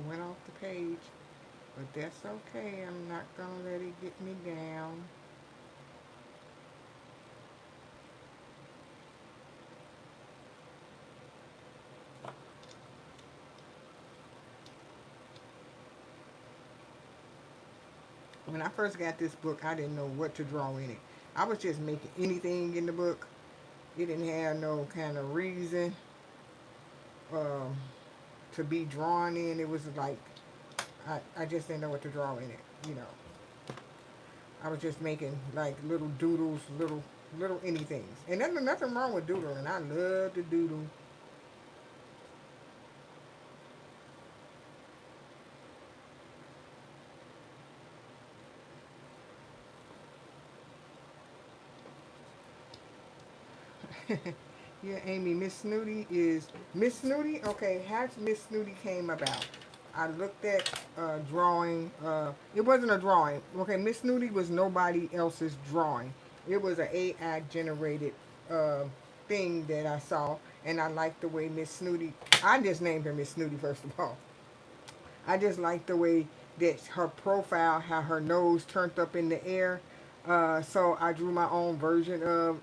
Went off the page, but that's okay. I'm not gonna let it get me down. When I first got this book, I didn't know what to draw in it. I was just making anything in the book. It didn't have no kind of reason um, to be drawn in. It was like I just didn't know what to draw in it. You know, I was just making like little doodles, little anythings. And there's nothing wrong with doodling. I love to doodle. Yeah, Amy, Miss Snooty is Miss Snooty. Okay, how Miss Snooty came about? I looked at drawing. It wasn't a drawing. Okay, Miss Snooty was nobody else's drawing. It was an AI generated uh, thing that I saw, and I liked the way Miss Snooty. I just named her Miss Snooty first of all. I just liked the way that her profile, how her nose turned up in the air. So I drew my own version of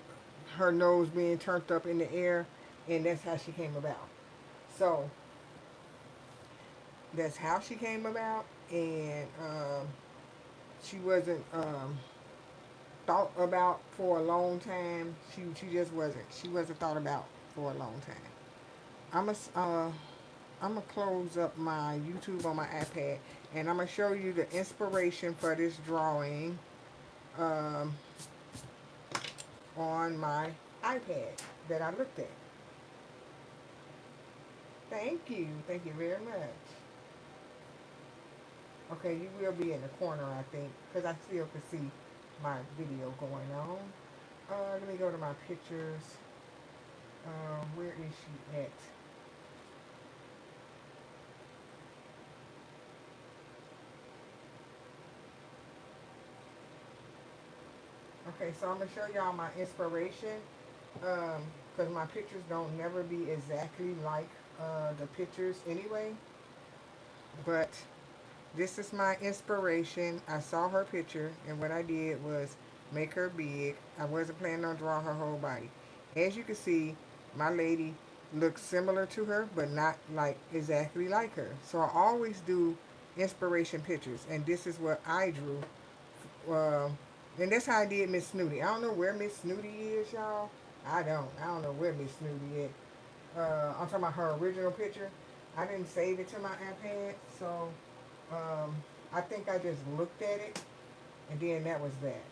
her nose being turned up in the air, and that's how she came about. So that's how she came about, and she wasn't thought about for a long time. She just wasn't. She wasn't thought about for a long time. I'm a I'm gonna close up my YouTube on my iPad, and I'm gonna show you the inspiration for this drawing um, on my iPad that I looked at. Thank you very much. Okay, you will be in the corner, I think, because I still can see my video going on. Let me go to my pictures. Where is she at? Okay, so I'm gonna show y'all my inspiration, because my pictures don't never be exactly like the pictures anyway. But this is my inspiration. I saw her picture, and what I did was make her big. I wasn't planning on drawing her whole body. As you can see, my lady looks similar to her, but not like exactly like her. So I always do inspiration pictures, and this is what I drew. And that's how I did Miss Snooty. I don't know where Miss Snooty is, y'all. I don't. I don't know where Miss Snooty is. I'm talking about her original picture. I didn't save it to my iPad, so um, I think I just looked at it, and then that was that.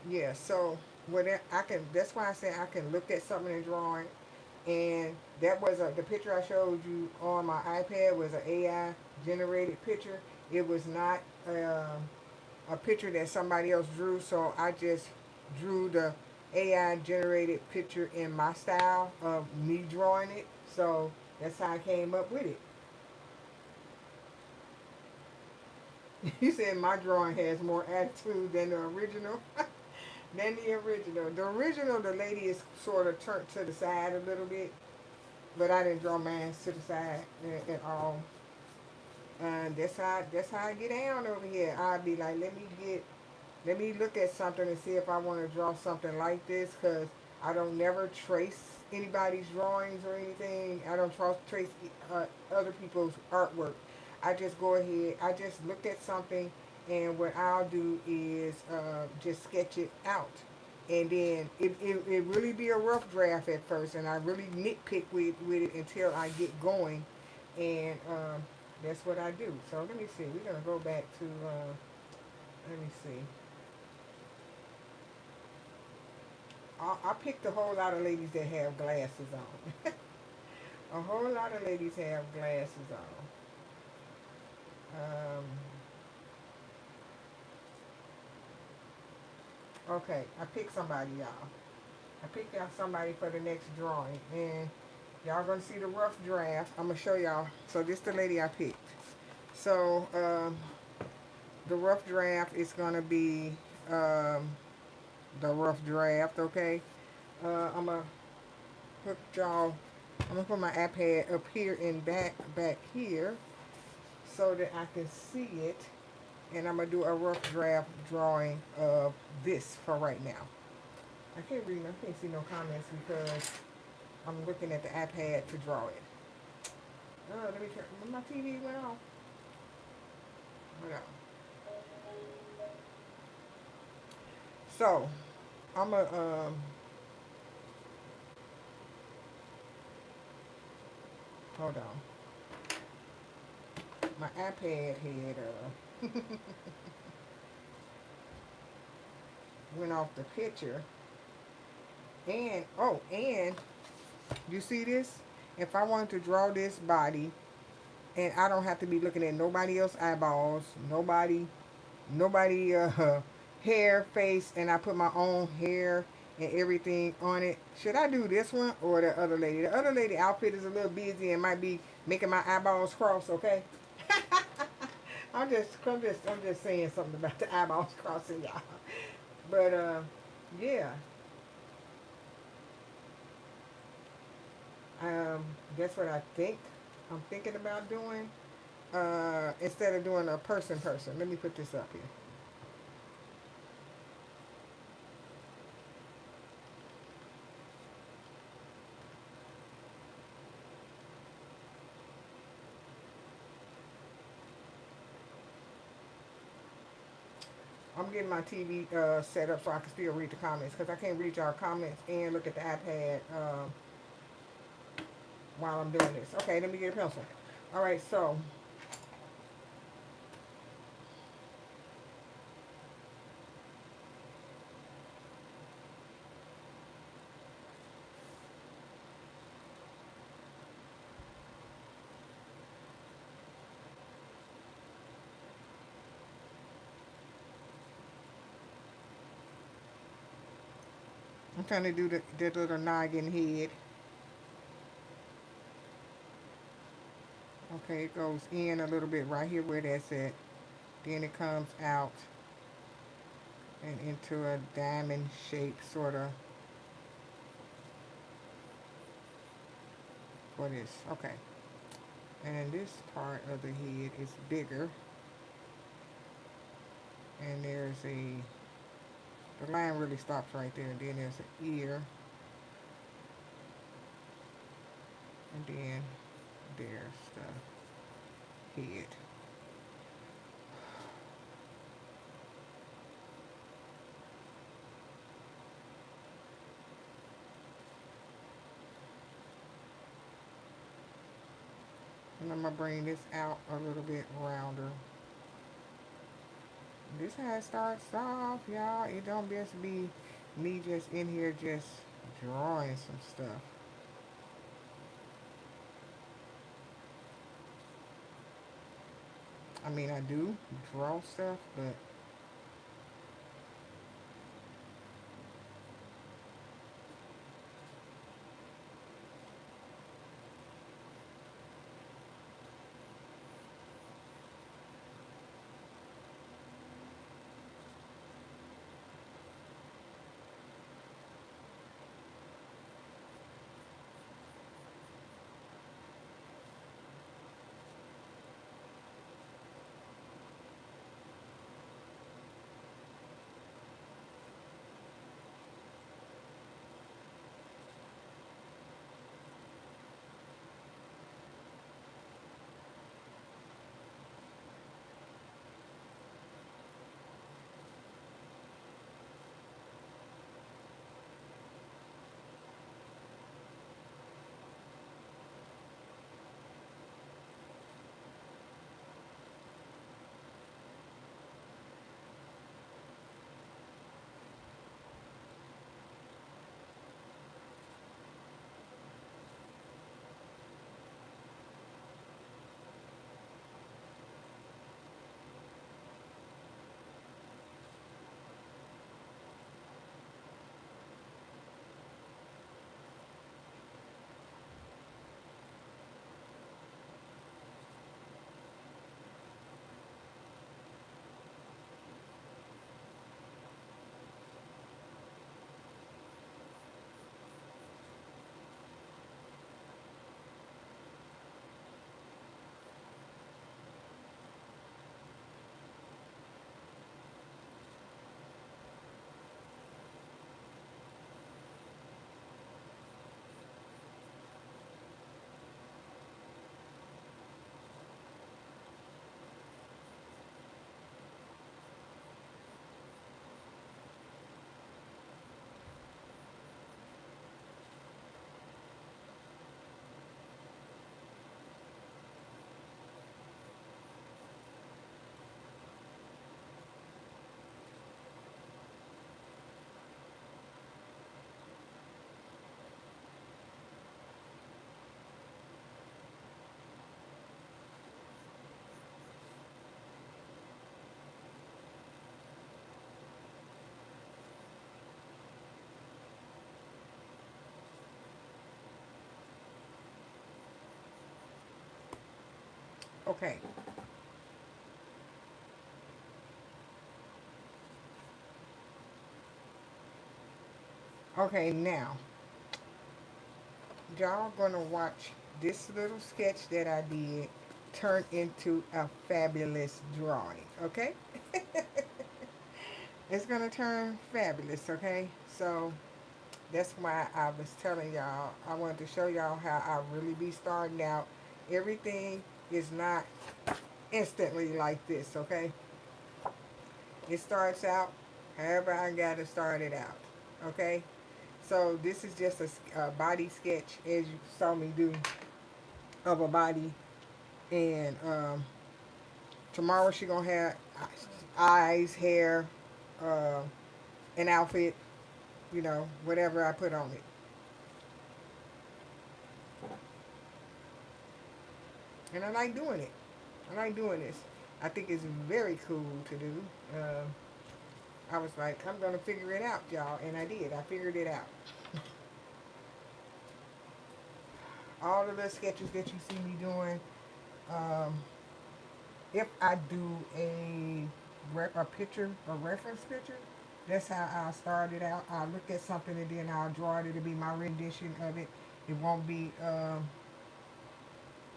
Yeah, so I can. That's why I say I can look at something in drawing, and that was the picture I showed you on my iPad was an AI generated picture. It was not a picture that somebody else drew, so I just drew the AI generated picture in my style of me drawing it. So that's how I came up with it. You said my drawing has more attitude than the original. Than the original. The original, the lady is sort of turned to the side a little bit, but I didn't draw mine to the side at all. And that's how I get down over here. I'd be like, let me look at something and see if I want to draw something like this, because I don't never trace anybody's drawings or anything. I don't trace other people's artwork. I just go ahead. I just look at something, and what I'll do is just sketch it out. And then it really be a rough draft at first, and I really nitpick with it until I get going, and that's what I do. So let me see. We're gonna go back to. Let me see. I picked a whole lot of ladies that have glasses on. A whole lot of ladies have glasses on. Okay, I picked somebody, y'all. I picked out somebody for the next drawing, and y'all gonna see the rough draft. I'm gonna show y'all. So this the lady I picked. So the rough draft is gonna be um, the rough draft. Okay. I'm gonna put y'all. I'm gonna put my iPad up here and back here so that I can see it, and I'm gonna do a rough draft drawing of this for right now. I can't read. I can't see no comments because I'm looking at the iPad to draw it. Oh, let me turn. My TV went off. Hold on. So I'm gonna hold on. My iPad had went off the picture, and you see this? If I wanted to draw this body, and I don't have to be looking at nobody else's eyeballs, nobody hair, face, and I put my own hair and everything on it. Should I do this one or the other lady? The other lady outfit is a little busy and might be making my eyeballs cross. Okay. I'm just saying something about the eyeballs crossing, y'all. But yeah, that's what I think. I'm thinking about doing. Instead of doing a person. Let me put this up here. I'm getting my TV set up so I can still read the comments, because I can't read y'all comments and look at the iPad while I'm doing this. Okay, let me get a pencil. All right, so I'm trying to do the little noggin head. Okay, it goes in a little bit right here where that's at. Then it comes out and into a diamond shape, sort of, for this. Okay. And this part of the head is bigger. And the line really stops right there. And then there's an ear. And then there's the head. And I'm going to bring this out a little bit rounder. This how it starts off, y'all. It don't just be me just in here just drawing some stuff. I mean, I do draw stuff, but okay. Okay, now, y'all gonna watch this little sketch that I did turn into a fabulous drawing, okay? It's gonna turn fabulous, okay? So that's why I was telling y'all, I wanted to show y'all how I really be starting out. Everything is not instantly like this, okay? It starts out however I gotta start it out, okay? So this is just a body sketch, as you saw me do, of a body. And tomorrow she gonna have eyes, hair, uh, an outfit, whatever I put on it. And I like doing it. I like doing this. I think it's very cool to do. Uh, I was like, I'm gonna figure it out, y'all, and I did. I figured it out. All of the sketches that you see me doing, um, if I do a picture, a reference picture, that's how I start it out. I'll look at something and then I'll draw it. It'll be my rendition of it. It won't be.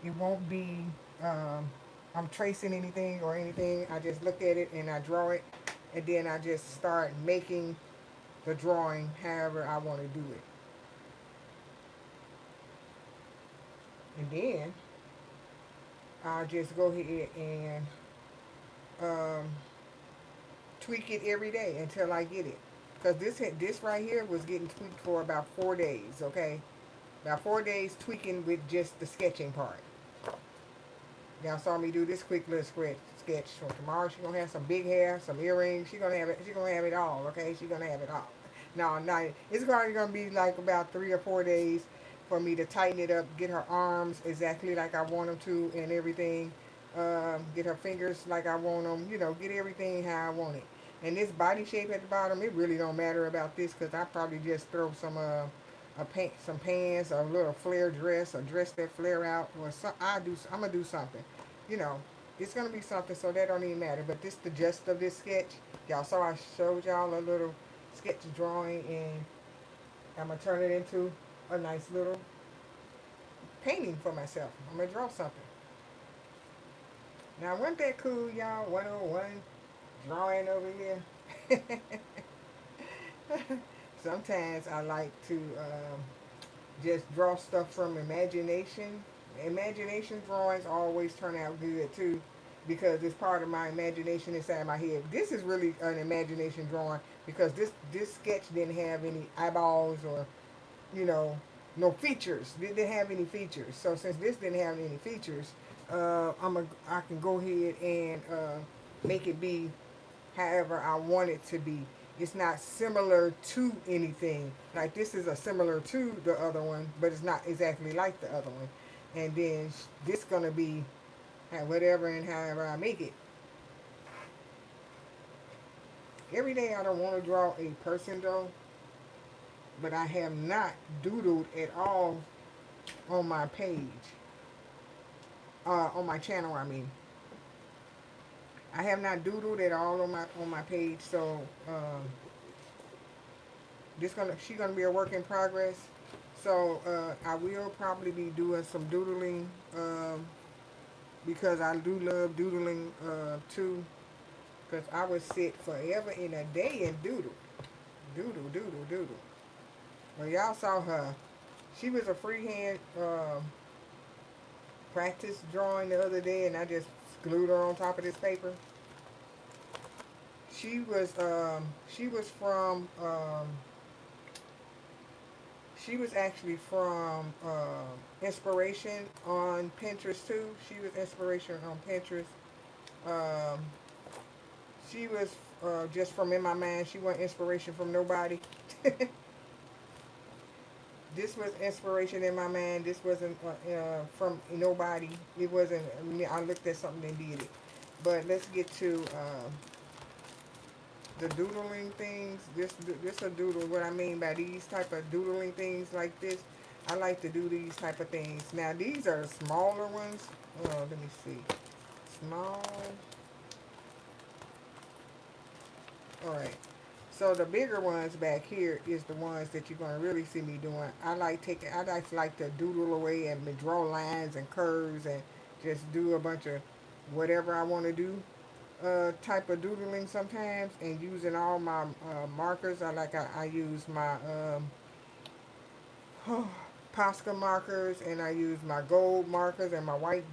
It won't be. Um, I'm tracing anything or anything. I just look at it and I draw it, and then I just start making the drawing however I want to do it. And then I'll just go ahead and um, tweak it every day until I get it. Because this right here was getting tweaked for about 4 days, okay? About 4 days tweaking with just the sketching part. Y'all saw me do this quick little sketch. So tomorrow she's gonna have some big hair, some earrings. She's gonna have it. She's gonna have it all. Okay, she's gonna have it all. No, no, it's probably gonna be like about 3 or 4 days for me to tighten it up, get her arms exactly like I want them to, and everything. Get her fingers like I want them. You know, get everything how I want it. And this body shape at the bottom, it really don't matter about this because I probably just throw some pants, or a little flare dress, or dress that flare out, or some. I'm gonna do something. You know, it's gonna be something, so that don't even matter. But this the gist of this sketch. Y'all saw I showed y'all a little sketch drawing, and I'm gonna turn it into a nice little painting for myself. I'm gonna draw something. Now, wasn't that cool, y'all? 101 drawing over here. Sometimes I like to just draw stuff from imagination. Imagination drawings always turn out good too, because it's part of my imagination inside my head. This is really an imagination drawing because this sketch didn't have any eyeballs, or you know, no features. It didn't have any features. So since this didn't have any features, I can go ahead and make it be however I want it to be. It's not similar to anything. Like this is a similar to the other one, but it's not exactly like the other one. And then this gonna be whatever and however I make it. Every day I don't want to draw a person though, but I have not doodled at all on my page. On my channel, I mean. I have not doodled at all on my page, so she's gonna be a work in progress. So I will probably be doing some doodling because I do love doodling too. Because I would sit forever in a day and doodle. Well, y'all saw her. She was a freehand practice drawing the other day, and I just glued her on top of this paper. She was from she was actually from Inspiration on Pinterest too. She was Inspiration on Pinterest. Um, she was just from In My Mind. She wasn't inspiration from nobody. This was inspiration in my mind. This wasn't from nobody. It wasn't. I looked at something and did it. But let's get to the doodling things. This a doodle. What I mean by these type of doodling things like this, I like to do these type of things. Now these are smaller ones. Let me see. Small. All right. So the bigger ones back here is the ones that you're gonna really see me doing. I like to doodle away and draw lines and curves and just do a bunch of whatever I want to do type of doodling sometimes, and using all my markers. I use my Posca markers, and I use my gold markers and my white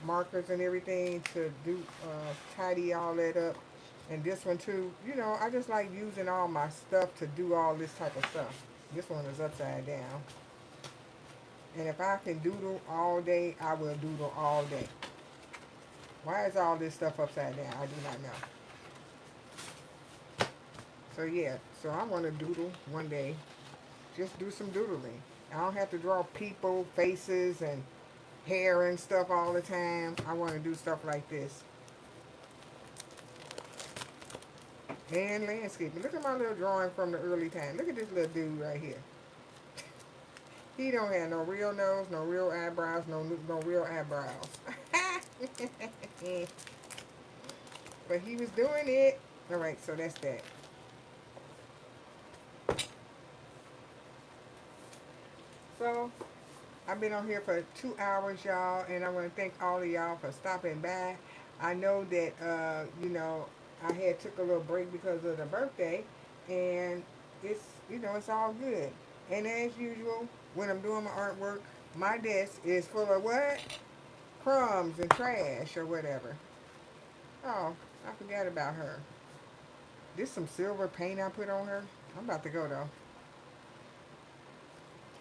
markers and everything to do tidy all that up. And this one too, you know, I just like using all my stuff to do all this type of stuff. This one is upside down. And if I can doodle all day, I will doodle all day. Why is all this stuff upside down? I do not know. So yeah, so I want to doodle one day. Just do some doodling. I don't have to draw people, faces, and hair and stuff all the time. I want to do stuff like this. And landscaping. Look at my little drawing from the early time. Look at this little dude right here. He don't have no real nose, no real eyebrows, no real eyebrows. But he was doing it. All right, so that's that. So I've been on here for 2 hours, y'all, and I want to thank all of y'all for stopping by. I know that you know, I had took a little break because of the birthday, and it's, you know, it's all good. And as usual, when I'm doing my artwork, My desk is full of what? Crumbs and trash or whatever. Oh, I forgot about her. This some silver paint I put on her. I'm about to go though.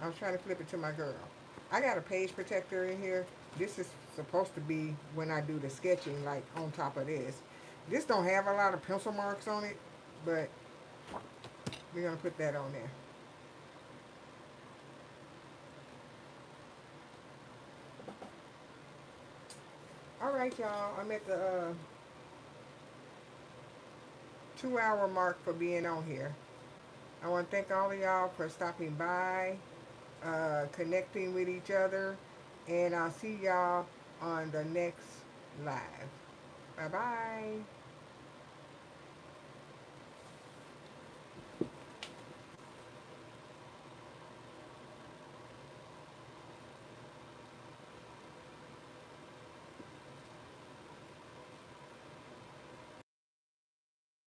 I was trying to flip it to my girl. I got a page protector in here. This is supposed to be when I do the sketching, like on top of this. This don't have a lot of pencil marks on it, but we're gonna put that on there. All right, y'all. I'm at the 2 hour mark for being on here. I want to thank all of y'all for stopping by, connecting with each other, and I'll see y'all on the next live. Bye bye.